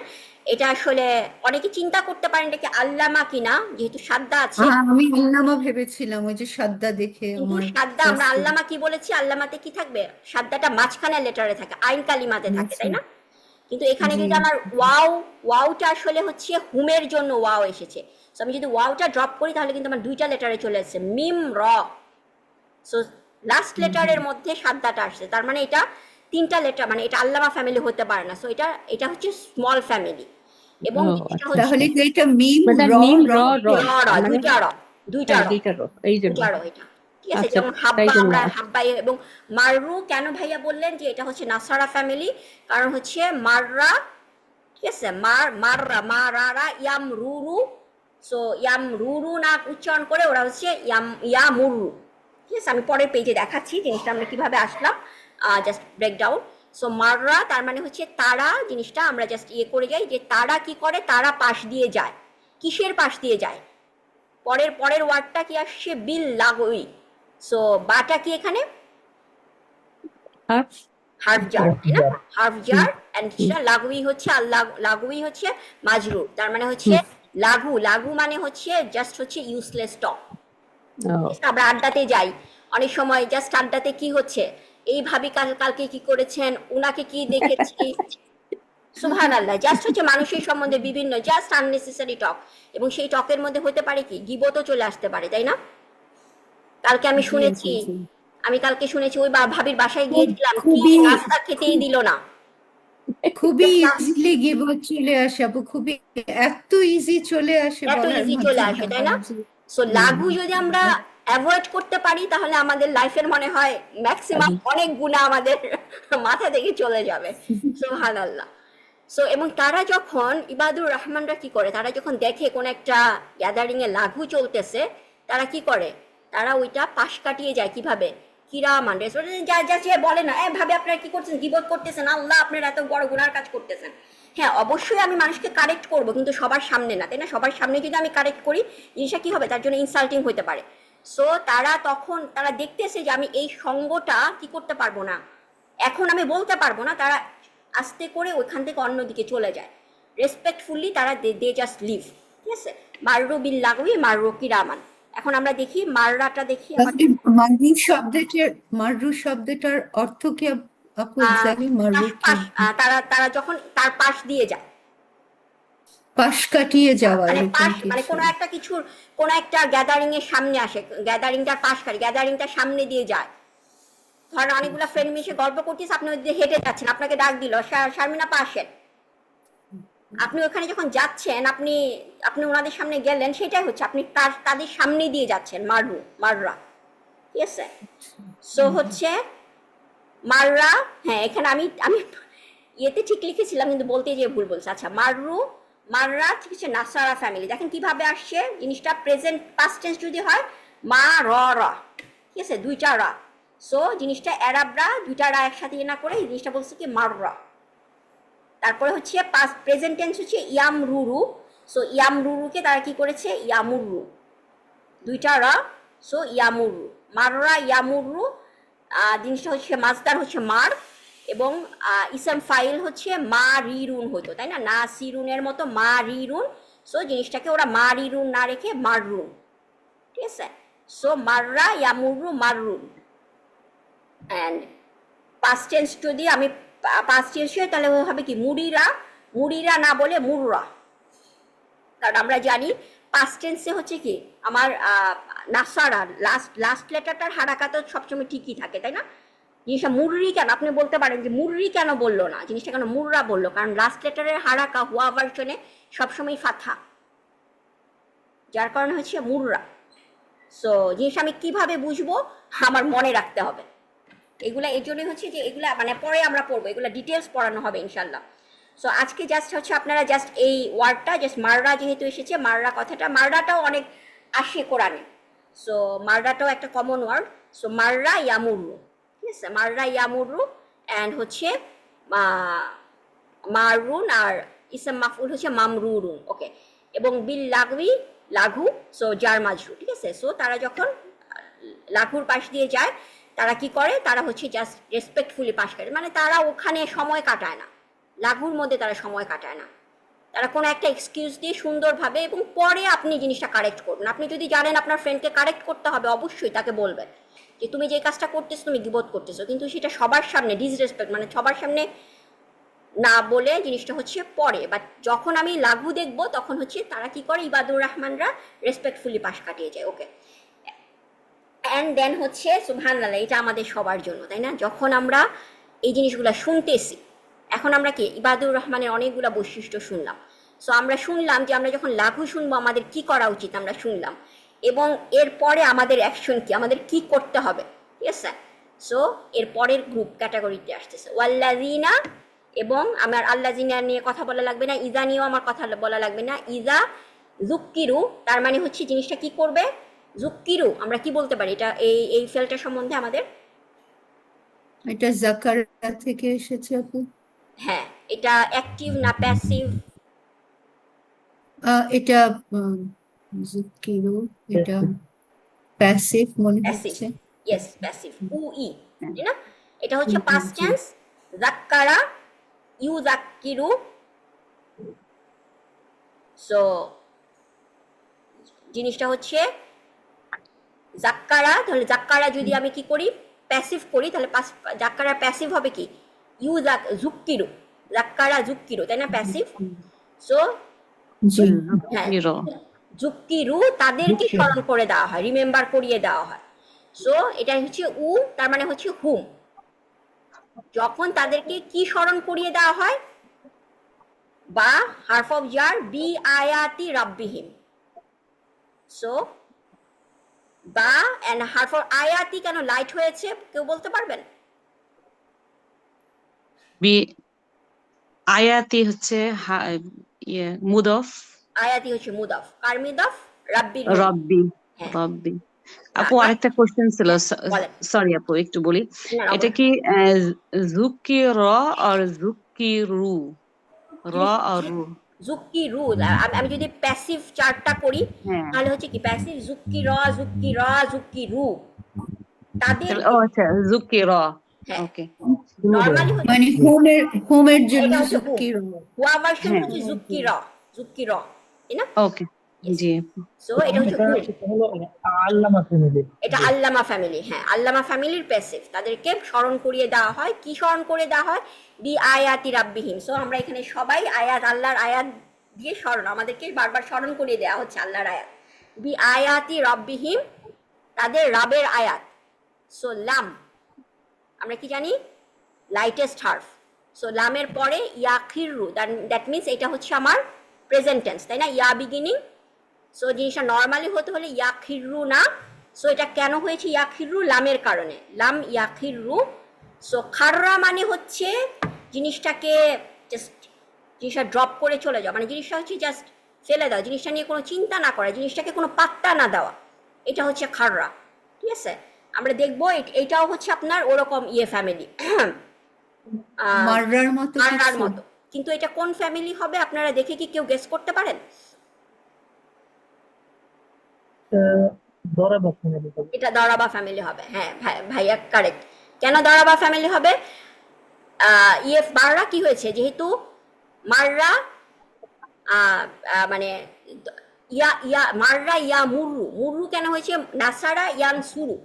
[SPEAKER 1] এটা আসলে অনেকে চিন্তা করতে পারেন এটা কি আল্লামা কিনা, যেহেতু সাদ্দা আছে,
[SPEAKER 2] আমি আল্লামা ভেবেছিলাম ওই যে সাদ্দা দেখে
[SPEAKER 1] কিন্তু
[SPEAKER 2] আমার
[SPEAKER 1] সাদ্দা আমরা
[SPEAKER 2] ফার্স্ট
[SPEAKER 1] আল্লামা কি বলেছি, আল্লামাতে কি থাকবে, সাদ্দাটা মাঝখানে লেটারে থাকে, আইন কালিমাতে থাকে, তাই না? কিন্তু এখানে
[SPEAKER 2] জি
[SPEAKER 1] যদি আমার ওয়াওটা আসলে হচ্ছে হুমের জন্য ওয়াও এসেছে, সো আমি যদি ওয়াওটা ড্রপ করি তাহলে কিন্তু আমার দুইটা লেটারে চলে আসছে, মিম র, সো লাস্ট লেটারের মধ্যে সাদ্দাটা আসছে, তার মানে এটা তিনটা লেটার, মানে এটা আল্লামা ফ্যামিলি হতে পারে না, সো এটা হচ্ছে স্মল ফ্যামিলি। এবং
[SPEAKER 3] ও
[SPEAKER 1] জিনিসটা
[SPEAKER 3] আচ্ছা
[SPEAKER 1] হচ্ছে
[SPEAKER 2] তাহলে কি এটা মিম
[SPEAKER 3] মানে
[SPEAKER 2] র
[SPEAKER 3] মিম
[SPEAKER 2] র
[SPEAKER 3] র র
[SPEAKER 1] র র,
[SPEAKER 3] মানে
[SPEAKER 1] দুইটা র, দুইটা
[SPEAKER 3] হ্যাঁ
[SPEAKER 1] র,
[SPEAKER 3] দুইটা র এই জন্য।
[SPEAKER 1] দুইটা র এটা, ঠিক আছে?
[SPEAKER 3] আচ্ছা
[SPEAKER 1] যেমন
[SPEAKER 3] তাই
[SPEAKER 1] হাব্বা,
[SPEAKER 3] জন্য
[SPEAKER 1] আমরা হাব্বাই, এবং মাররু কেন ভাইয়া বললেন যে এটা হচ্ছে নাসারা ফ্যামিলি, কারণ হচ্ছে মাররা, ঠিক আছে, মাররা মারারা ইয়াম রুরু, সো ইয়াম রুরু না উচ্চারণ করে ওরা হচ্ছে ইয়ামুরু, ঠিক আছে? আমি পরের পেজে দেখাচ্ছি জিনিসটা আমরা কিভাবে আসলাম, জাস্ট ব্রেকডাউন। সো মাররা তার মানে হচ্ছে তারা, জিনিসটা আমরা জাস্ট করে যাই যে তারা কি করে, তারা পাশ দিয়ে যায়, কিসের পাশ দিয়ে যায়, পরের ওয়ার্ডটা কি আসছে, বিল লাগোই, সো বাটা কি এখানে
[SPEAKER 3] আর
[SPEAKER 1] হার্ফ জার, তাই না? হার্ফ
[SPEAKER 3] হুম
[SPEAKER 1] জার, এন্ড লাগুই হচ্ছে আল্লাহ, লাগুই হচ্ছে মাজরুর, তার মানে হচ্ছে
[SPEAKER 3] হুম
[SPEAKER 1] লাগু মানে হচ্ছে জাস্ট হচ্ছে ইউজলেস টক।
[SPEAKER 3] ও
[SPEAKER 1] আমরা আড্ডাতে যাই, অনেক সময় জাস্ট আড্ডাতে কি হচ্ছে, এই ভাবি কালকে কি করেছেন, উনাকে কি দেখেছি, সুবহানাল্লাহ, জাস্ট হচ্ছে মানুষের সম্বন্ধে বিভিন্ন জাস্ট আননেসেসারি টক, এবং সেই টকের মধ্যে হতে পারে কি গীবতও চলে আসতে পারে, তাই না? কালকে আমি
[SPEAKER 2] জি
[SPEAKER 1] শুনেছি,
[SPEAKER 2] জি
[SPEAKER 1] আমি কালকে শুনেছি ওই ভাবির বাসায় গিয়েছিলাম, কি
[SPEAKER 2] খুবই
[SPEAKER 1] নাস্তা খেতেই দিল না,
[SPEAKER 2] খুবই
[SPEAKER 1] Just
[SPEAKER 2] ইজিলি গিভআপ চলে আসে আপু খুবই এত ইজি চলে আসে
[SPEAKER 1] এত
[SPEAKER 2] বলার
[SPEAKER 1] ইজি চলে
[SPEAKER 2] মধ্যে
[SPEAKER 1] আসে, তাই
[SPEAKER 2] না
[SPEAKER 1] না?
[SPEAKER 2] জি
[SPEAKER 1] সো লাঘু
[SPEAKER 2] হুম
[SPEAKER 1] যদি আমরা অ্যাভয়েড করতে পারি তাহলে আমাদের লাইফের মনে হয় ম্যাক্সিমাম অনেক গুণা আমাদের মাথা থেকে চলে যাবে, সুবহানাল্লাহ। সো এবং তারা যখন, ইবাদুর রহমানরা কি করে, তারা যখন দেখে কোন একটা গ্যাদারিং এ লাঘু চলতেছে, তারা কি করে, তারা ওইটা পাশ কাটিয়ে যায়, কিভাবে, কিরামান যা যা সে বলে না, ভাবে আপনারা কি করছেন, গীবত করতেছেন, আল্লাহ আপনারা এত বড় গুনার কাজ করতেছেন। হ্যাঁ অবশ্যই আমি মানুষকে কারেক্ট করব, কিন্তু সবার সামনে না, তাই না? সবার সামনে যদি আমি কারেক্ট করি, জিনিসটা কি হবে, তার জন্য ইনসাল্টিং হতে পারে। সো তারা তখন তারা দেখতেছে যে আমি এই সঙ্গটা কি করতে পারবো না, এখন আমি বলতে পারবো না, তারা আস্তে করে ওইখান থেকে অন্যদিকে চলে যায়, রেসপেক্টফুলি তারা দে জাস্ট লিভ, ঠিক আছে? মাররু বিল লাগবি মাররু কিরামান। এখন আমরা দেখি মাররাটা দেখি আমার,
[SPEAKER 2] তাহলে মাররু শব্দটার অর্থ কি আপু এক্স্যাক্টলি মাররু কি
[SPEAKER 1] তারা যখন তার পাশ দিয়ে যায়,
[SPEAKER 2] পাশ কাটিয়ে যাওয়া
[SPEAKER 1] মানে
[SPEAKER 2] এরকম
[SPEAKER 1] পাশ মানে
[SPEAKER 2] কিছু
[SPEAKER 1] কোনো একটা গ্যাদারিং এর সামনে আসে, গ্যাদারিংটার পাশ কাটি, গ্যাদারিংটার সামনে দিয়ে যায়। ধরেন অনেকগুলো ফ্রেন্ড মিশে গল্প করতেছে, আপনি ওই দিকে হেঁটে যাচ্ছেন, আপনাকে ডাক দিল, শারমিনা পাশেন, আপনি ওখানে যখন যাচ্ছেন, আপনি আপনি ওনাদের সামনে গেলেন, সেটাই হচ্ছে আপনি তাদের সামনে দিয়ে যাচ্ছেন, মাররা, ঠিক আছে? সো হচ্ছে মাররা, হ্যাঁ এখানে আমি আমি ইয়েতে ঠিক লিখেছিলাম কিন্তু বলতে যে ভুল বলছে। আচ্ছা মাররা ঠিক আছে নাসারা ফ্যামিলি। দেখেন কিভাবে আসছে জিনিসটা, প্রেজেন্ট পাস্ট টেন্স যদি হয় মা র র, ঠিক আছে, দুইটা রা। সো জিনিসটা অ্যারাবরা দুইটা রা একসাথে না করে এই জিনিসটা বলছে কি মাররা। তারপরে হচ্ছে পাস্ট প্রেজেন্ট টেন্স হচ্ছে ইয়ামরুরু। সো ইয়ামরুরুকে তারা কি করেছে ইয়ামুরু, দুইটা রা। সো ইয়ামুরু, মাররা ইয়ামুরু। জিনিসটা হচ্ছে মাজদার হচ্ছে মার, এবং ইসম ফাইল হচ্ছে মা রিরুন হতো, তাই না, না সিরুনের মতো মা রিরুন। সো জিনিসটাকে ওরা মা রিরুন না রেখে মাররুন, ঠিক আছে। সো মাররা ইয়ামুরু মাররুন। অ্যান্ড পাস্ট টেন্স যদি আমি পাস্ট টেন্স হয় তাহলে হবে কি মুড়িরা না বলে মুররা। কারণ আমরা জানি পাস্ট টেন্সে হচ্ছে কি আমার নাসারা লাস্ট লেটারটার হারাকা তো সবসময় ঠিকই থাকে, তাই না। জিনিসটা মুররি কেন, আপনি বলতে পারেন যে মুররি কেন বললো না, জিনিসটা কেন মুররা বললো, কারণ লাস্ট লেটারের হারাকা হুয়া ভার্সনে সবসময় ফাথা, যার কারণে হচ্ছে মুররা। সো জিনিসটা আমি কিভাবে বুঝবো, আমার মনে রাখতে হবে এগুলা। এই জন্যই হচ্ছে যে এগুলা মানে পরে আমরা পড়বো, এগুলা ডিটেলস পড়ানো হবে ইনশাল্লাহ। সো আজকে জাস্ট হচ্ছে আপনারা জাস্ট এই ওয়ার্ডটা জাস্ট মাররা যেহেতু এসেছে, মাররা কথাটা, মাররাটাও অনেক আসে কোরআনে। সো মাররাটাও একটা কমন ওয়ার্ড। সো মাররা ইয়ামুরু, ঠিক আছে, মাররা ইয়ামুরু। অ্যান্ড হচ্ছে মারুন, আর ইসম মাফউল হচ্ছে মামরুরুন, ওকে। এবং বিল লাগবি লাঘু, সো জার মাজরু, ঠিক আছে। সো তারা যখন লাঘুর পাশ দিয়ে যায় তারা কি করে, তারা হচ্ছে জাস্ট রেসপেক্টফুলি পাশ কাটে, মানে তারা ওখানে সময় কাটায় না, লাঘুর মধ্যে তারা সময় কাটায় না, তারা কোনো একটা এক্সকিউজ দিয়ে সুন্দরভাবে, এবং পরে আপনি জিনিসটা কারেক্ট করুন। আপনি যদি জানেন আপনার ফ্রেন্ডকে কারেক্ট করতে হবে, অবশ্যই তাকে বলবেন যে তুমি যে কাজটা করতেছো তুমি গিবত করতেছো, কিন্তু সেটা সবার সামনে ডিসরেসপেক্ট, মানে সবার সামনে না বলে জিনিসটা হচ্ছে পরে। বাট যখন আমি লাঘু দেখবো তখন হচ্ছে তারা কি করে, ইবাদুর রহমানরা রেসপেক্টফুলি পাশ কাটিয়ে যায়, ওকে। অ্যান্ড দেন হচ্ছে সুবহানাল্লাহ, এটা আমাদের সবার জন্য, তাই না। যখন আমরা এই জিনিসগুলো শুনতেছি, এখন আমরা কি ইবাদুর রহমানের অনেকগুলো বৈশিষ্ট্য শুনলাম। সো আমরা শুনলাম যে আমরা যখন লাঘু শুনবো আমাদের কি করা উচিত, আমরা শুনলাম, এবং এরপরে আমাদের অ্যাকশন কি, আমাদের কি করতে হবে, ঠিক আছে। সো এর পরের গ্রুপ ক্যাটাগরিতে আসতেছে ওয়াল্লাযিনা, এবং আমার আল্লাযিনা নিয়ে কথা বলা লাগবে না, ইজা নিয়েও আমার কথা বলা লাগবে না। ইজা যুক্কিরু, তার মানে হচ্ছে জিনিসটা কি করবে, যুক্কিরু। আমরা কি বলতে পারি এটা, এই ফেলটা সম্বন্ধে আমাদের,
[SPEAKER 2] এটা জাকারিয়া থেকে এসেছে আপু।
[SPEAKER 1] হ্যাঁ এটা অ্যাক্টিভ না প্যাসিভ,
[SPEAKER 2] এটা যুকিরু, এটা প্যাসিভ মনে
[SPEAKER 1] প্যাসিভ,
[SPEAKER 2] হচ্ছে।
[SPEAKER 1] ইয়েস প্যাসিভ, ই,
[SPEAKER 2] হ্যাঁ।
[SPEAKER 1] তাই না। এটা হচ্ছে পাস্ট টেন্স, যাক্কারা ইউ যাক্কিরু। সো জিনিসটা হচ্ছে জাক্কারা, তাহলে জাক্কারা যদি আমি কি করি প্যাসিভ করি, তাহলে জাক্কারা প্যাসিভ হবে কি যুক্কিরু, জাক্কারা যুক্কিরু, তাই না, প্যাসিভ। সো
[SPEAKER 2] জি,
[SPEAKER 1] হ্যাঁ
[SPEAKER 3] জিরো
[SPEAKER 1] যুক্তিরু, তাদেরকে স্মরণ করে দেওয়া হয়, রিমেম্বার করিয়ে দেওয়া হয়। সো এটা হচ্ছে তার মানে হচ্ছে হুম, যখন তাদেরকে কি স্মরণ করিয়ে দেওয়া হয়, বা হারফ অফ জার বি আয়াতি রাব্বিহিম। সো বা এন্ড হারফ অফ আয়াতি কেন লাইট হয়েছে কেউ বলতে পারবেন?
[SPEAKER 5] বি আয়াতি হচ্ছে মুদফ,
[SPEAKER 1] আয়াতি হচ্ছে মুদাফ, কার মুদাফ, রাব্বির মুদাফ।
[SPEAKER 5] রব্বি
[SPEAKER 1] হ্যাঁ
[SPEAKER 5] রব্বি। আপু আরেকটা কোশ্চেন ছিল,
[SPEAKER 1] বলেন।
[SPEAKER 5] সরি আপু একটু বলি,
[SPEAKER 1] না,
[SPEAKER 5] এটা কি জুকি র আর জুকি রু, র আর রু?
[SPEAKER 1] জুক্কি রু, আমি যদি প্যাসিভ চার্টটা করি
[SPEAKER 5] হ্যাঁ,
[SPEAKER 1] তাহলে হচ্ছে কি প্যাসিভ জুক্কি র জুক্কি র জুক্কি রু, তাদের,
[SPEAKER 5] ও আচ্ছা জুকি র,
[SPEAKER 1] হ্যাঁ
[SPEAKER 5] ওকে।
[SPEAKER 1] নরমালি হচ্ছে
[SPEAKER 2] মানে হোমের জন্য
[SPEAKER 1] এটা হচ্ছে হুম,
[SPEAKER 2] যুকিরু।
[SPEAKER 1] হুয়া ভার্সন
[SPEAKER 5] হ্যাঁ,
[SPEAKER 1] হচ্ছে জুক্কি র, তাই না।
[SPEAKER 5] ওকে, জি আপু।
[SPEAKER 1] সো এটা হচ্ছে হুম,
[SPEAKER 4] এটা হলো আল্লামা ফ্যামিলি।
[SPEAKER 1] এটা আল্লামা ফ্যামিলি, হ্যাঁ আল্লামা ফ্যামিলির প্যাসিভ, তাদেরকে স্মরণ করিয়ে দেওয়া হয়, কি স্মরণ করে দেওয়া হয়, বি আয়াতি রাব্বিহিম। সো আমরা এখানে সবাই আয়াত, আল্লাহর আয়াত দিয়ে স্মরণ, আমাদেরকে বারবার স্মরণ করিয়ে দেওয়া হচ্ছে আল্লাহর আয়াত, বি আয়াতি রাব্বিহিম, তাদের রাবের আয়াত। সো লাম, আমরা কি জানি লাইটেস্ট হার্ফ। সো লামের পরে ইয়াখিরু, দ্যাট মিনস এটা হচ্ছে আমার প্রেজেন্ট টেন্স, তাই না, ইয়া বিগিনিং। সো জিনিসটা নর্মালি হতে হলে ইয়াখিরু না। সো এটা কেন হয়েছে ইয়াখিরু, লামের কারণে, লাম ইয়াখিরু, সো খাররা মানে হচ্ছে জিনিসটাকে জাস্ট জিনিসটা ড্রপ করে চলে যাওয়া, মানে জিনিসটা হচ্ছে জাস্ট ফেলে দেওয়া, জিনিসটা নিয়ে কোনো চিন্তা না করা, জিনিসটাকে কোনো পাত্তা না দেওয়া, এটা হচ্ছে খাররা। ঠিক আছে, আমরা দেখবো এটাও হচ্ছে আপনার ওরকম ফ্যামিলি,
[SPEAKER 2] মাররার মতো
[SPEAKER 1] মাররার
[SPEAKER 2] কিছু।
[SPEAKER 1] মতো। কিন্তু এটা কোন ফ্যামিলি হবে আপনারা দেখে কি কেউ গেস করতে পারেন?
[SPEAKER 4] দরাবা ফ্যামিলি হবে।
[SPEAKER 1] এটা দরাবা ফ্যামিলি হবে, হ্যাঁ ভাইয়া কারেক্ট। কেন দরাবা ফ্যামিলি হবে? মাররা কি হয়েছে, যেহেতু মাররা মানে মাররা ইয়া মুররু, মুররু কেন হয়েছে? নাসারা ইয়ান সুরু,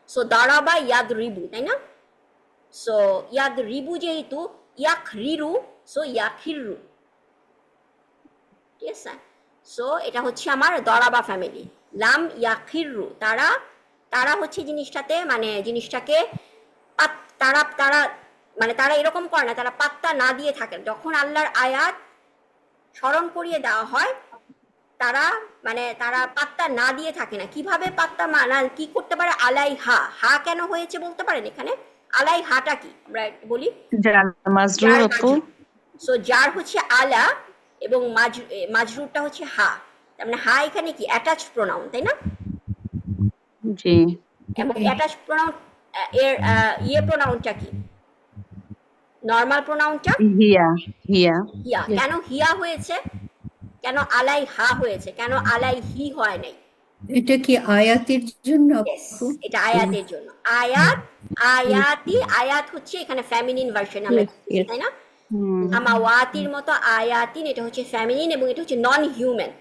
[SPEAKER 1] সো দারাবা ইয়াদ রিবু, তাই না? সো ইয়াদ রিবু যেহেতু ইয়াক রিরু, সো ইয়াকিরু। ঠিক আছে, সো এটা হচ্ছে আমার দরাবা ফ্যামিলি। লাম ইয়াকিরু, তারা তারা হচ্ছে জিনিসটাতে মানে জিনিসটাকে তারা তারা মানে তারা এরকম করে না, তারা পাত্তা না দিয়ে থাকেন। যখন আল্লাহর আয়াত স্মরণ করিয়ে দেওয়া হয় তারা মানে তারা পাত্তা না দিয়ে থাকে না। কিভাবে পাত্তা না কি করতে পারে? আলাই হা, হা কেন হয়েছে বলতে পারেন এখানে? আলাই হাটা কি আমরা বলি?
[SPEAKER 5] যার মাজরুর আপু।
[SPEAKER 1] সো যার হচ্ছে আলা এবং মাজরুরটা হচ্ছে হা, তার মানে হা এখানে কি অ্যাটাচ প্রোনাউন, তাই না?
[SPEAKER 5] জি।
[SPEAKER 1] এবং অ্যাটাচ প্রোনাউন এর প্রোনাউনটা কি? নরমাল প্রোনাউনটা
[SPEAKER 5] হিয়া হিয়া
[SPEAKER 1] হিয়া। কেন হিয়া হয়েছে? কেন আলাই হা হয়েছে? কেন আলাই হি হয় নাই?
[SPEAKER 2] এটা কি আয়াতের জন্য
[SPEAKER 1] Yes,
[SPEAKER 2] আপু?
[SPEAKER 1] এটা আয়াতের জন্য। আয়াত হচ্ছে এখানে ফেমিনিন ভার্সন আমরা দেখতেছি, তাই না? আমাওয়াতির মতো আয়াতিন, এটা হচ্ছে ফেমিনিন এবং এটা হচ্ছে নন হিউম্যান।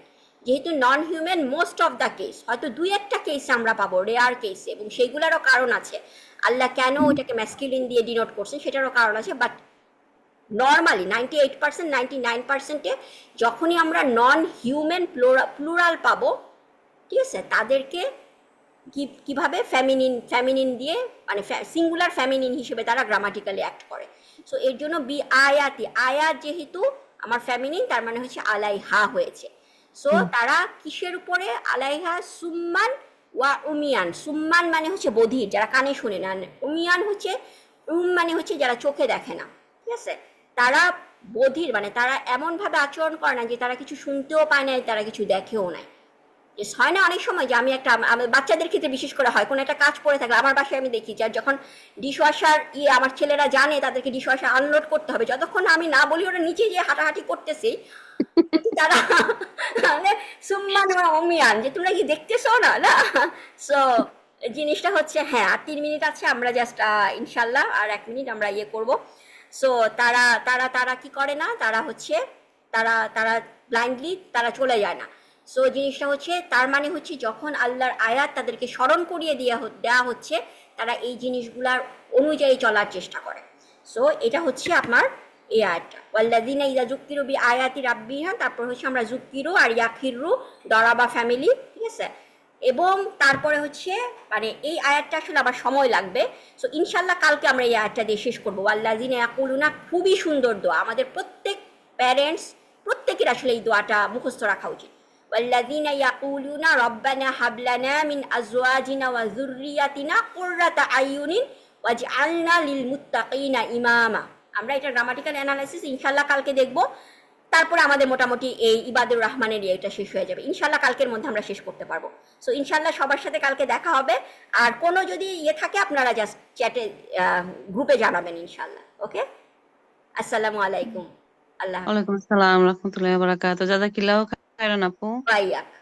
[SPEAKER 1] যেহেতু নন human, most of the case, হয়তো দুই একটা কেস আমরা পাবো, রেয়ার কেসে, এবং সেগুলোরও কারণ আছে। আল্লাহ কেন ওটাকে ম্যাসকিউলিন দিয়ে ডিনোট করছেন সেটারও কারণ আছে। বাট নর্মালি 98%, 99%-এ যখনই আমরা নন হিউম্যান প্লুরাল পাবো, ঠিক আছে, তাদেরকে কিভাবে ফেমিনিন দিয়ে মানে সিঙ্গুলার ফেমিনিন হিসেবে তারা গ্রামাটিক্যালি অ্যাক্ট করে। সো এর জন্য বি আয়াতি, আয়াত যেহেতু আমার ফেমিনিন, তার মানে হচ্ছে আলাইহা হয়েছে। সো তারা কিসের উপরে? আলাইহা সুম্মান ওয়া উমিয়ান। সুম্মান মানে হচ্ছে বধির, যারা কানে শুনে না। উমিয়ান হচ্ছে মানে হচ্ছে যারা চোখে দেখে না। ঠিক আছে, তারা বধির মানে তারা এমন ভাবে আচরণ করে না যে তারা কিছু শুনতেও পায় না, তারা কিছু দেখেও নাই। হয় না অনেক সময় যে আমি একটা বাচ্চাদের ক্ষেত্রে বিশেষ করে হয়, কোনো একটা কাজ করে থাকলে আমার বাসায় আমি দেখি যে যখন ডিশওয়াশার আমার ছেলেরা জানে তাদেরকে ডিশওয়াশার আনলোড করতে হবে, যতক্ষণ আমি না বলি ওরা নিচে যে হাঁটাহাঁটি করতেছে, তারা মানে সুম্মান ওয়া উমিয়ান, যে তোমরা কি দেখতেছো না? না। সো জিনিসটা হচ্ছে হ্যাঁ, আর 3 মিনিট আছে, আমরা জাস্ট ইনশাল্লাহ আর 1 মিনিট আমরা করব। সো তারা তারা তারা কি করে না, তারা হচ্ছে তারা তারা ব্লাইন্ডলি তারা চলে যায় না। সো জিনিসটা হচ্ছে তার মানে হচ্ছে যখন আল্লাহর আয়াত তাদেরকে স্মরণ করিয়ে দেওয়া হচ্ছে, তারা এই জিনিসগুলার অনুযায়ী চলার চেষ্টা করে। সো এটা হচ্ছে আপনার এই আয়াতটা, ওয়াল্লাযিনা ইযা যুক্কিরু বি আয়াতি রাব্বিহিম, তারপর হচ্ছে আমরা যুক্কিরু আর ইয়াকিরু দরাবা ফ্যামিলি। ঠিক আছে, এবং তারপরে হচ্ছে মানে এই আয়াতটা আসলে আবার সময় লাগবে। সো ইনশাল্লাহ কালকে আমরা এই আয়াতটা দিয়ে শেষ করবো। ওয়াল্লাযিনা ইয়াকুলুনা, খুবই সুন্দর দোয়া, আমাদের প্রত্যেক প্যারেন্টস প্রত্যেকের আসলে এই দোয়াটা মুখস্থ রাখা উচিত। والذين يقولون ربنا هب لنا من أزواجنا وذرياتنا قرة أعين واجعلنا للمتقين إماما। আমরা এটা গ্রামাটিক্যাল অ্যানালাইসিস ইনশাআল্লাহ কালকে দেখব। তারপরে আমাদের মোটামুটি এই ইবাদুর রহমানের এটা শেষ হয়ে যাবে ইনশাআল্লাহ, কালকের মধ্যে আমরা শেষ করতে পারবো। সো ইনশাআল্লাহ সবার সাথে কালকে দেখা হবে। আর কোনো যদি থাকে আপনারা জাস্ট চ্যাটে গ্রুপে জানাবেন ইনশাআল্লাহ। ওকে, আসসালামু আলাইকুম। আল্লাহ
[SPEAKER 5] ওয়ালাইকুম আসসালাম রাহমাতুল্লাহি ওয়া বারাকাতুহু। জাযাকিল্লাহু খাইরান আপু।
[SPEAKER 1] হাফেজ।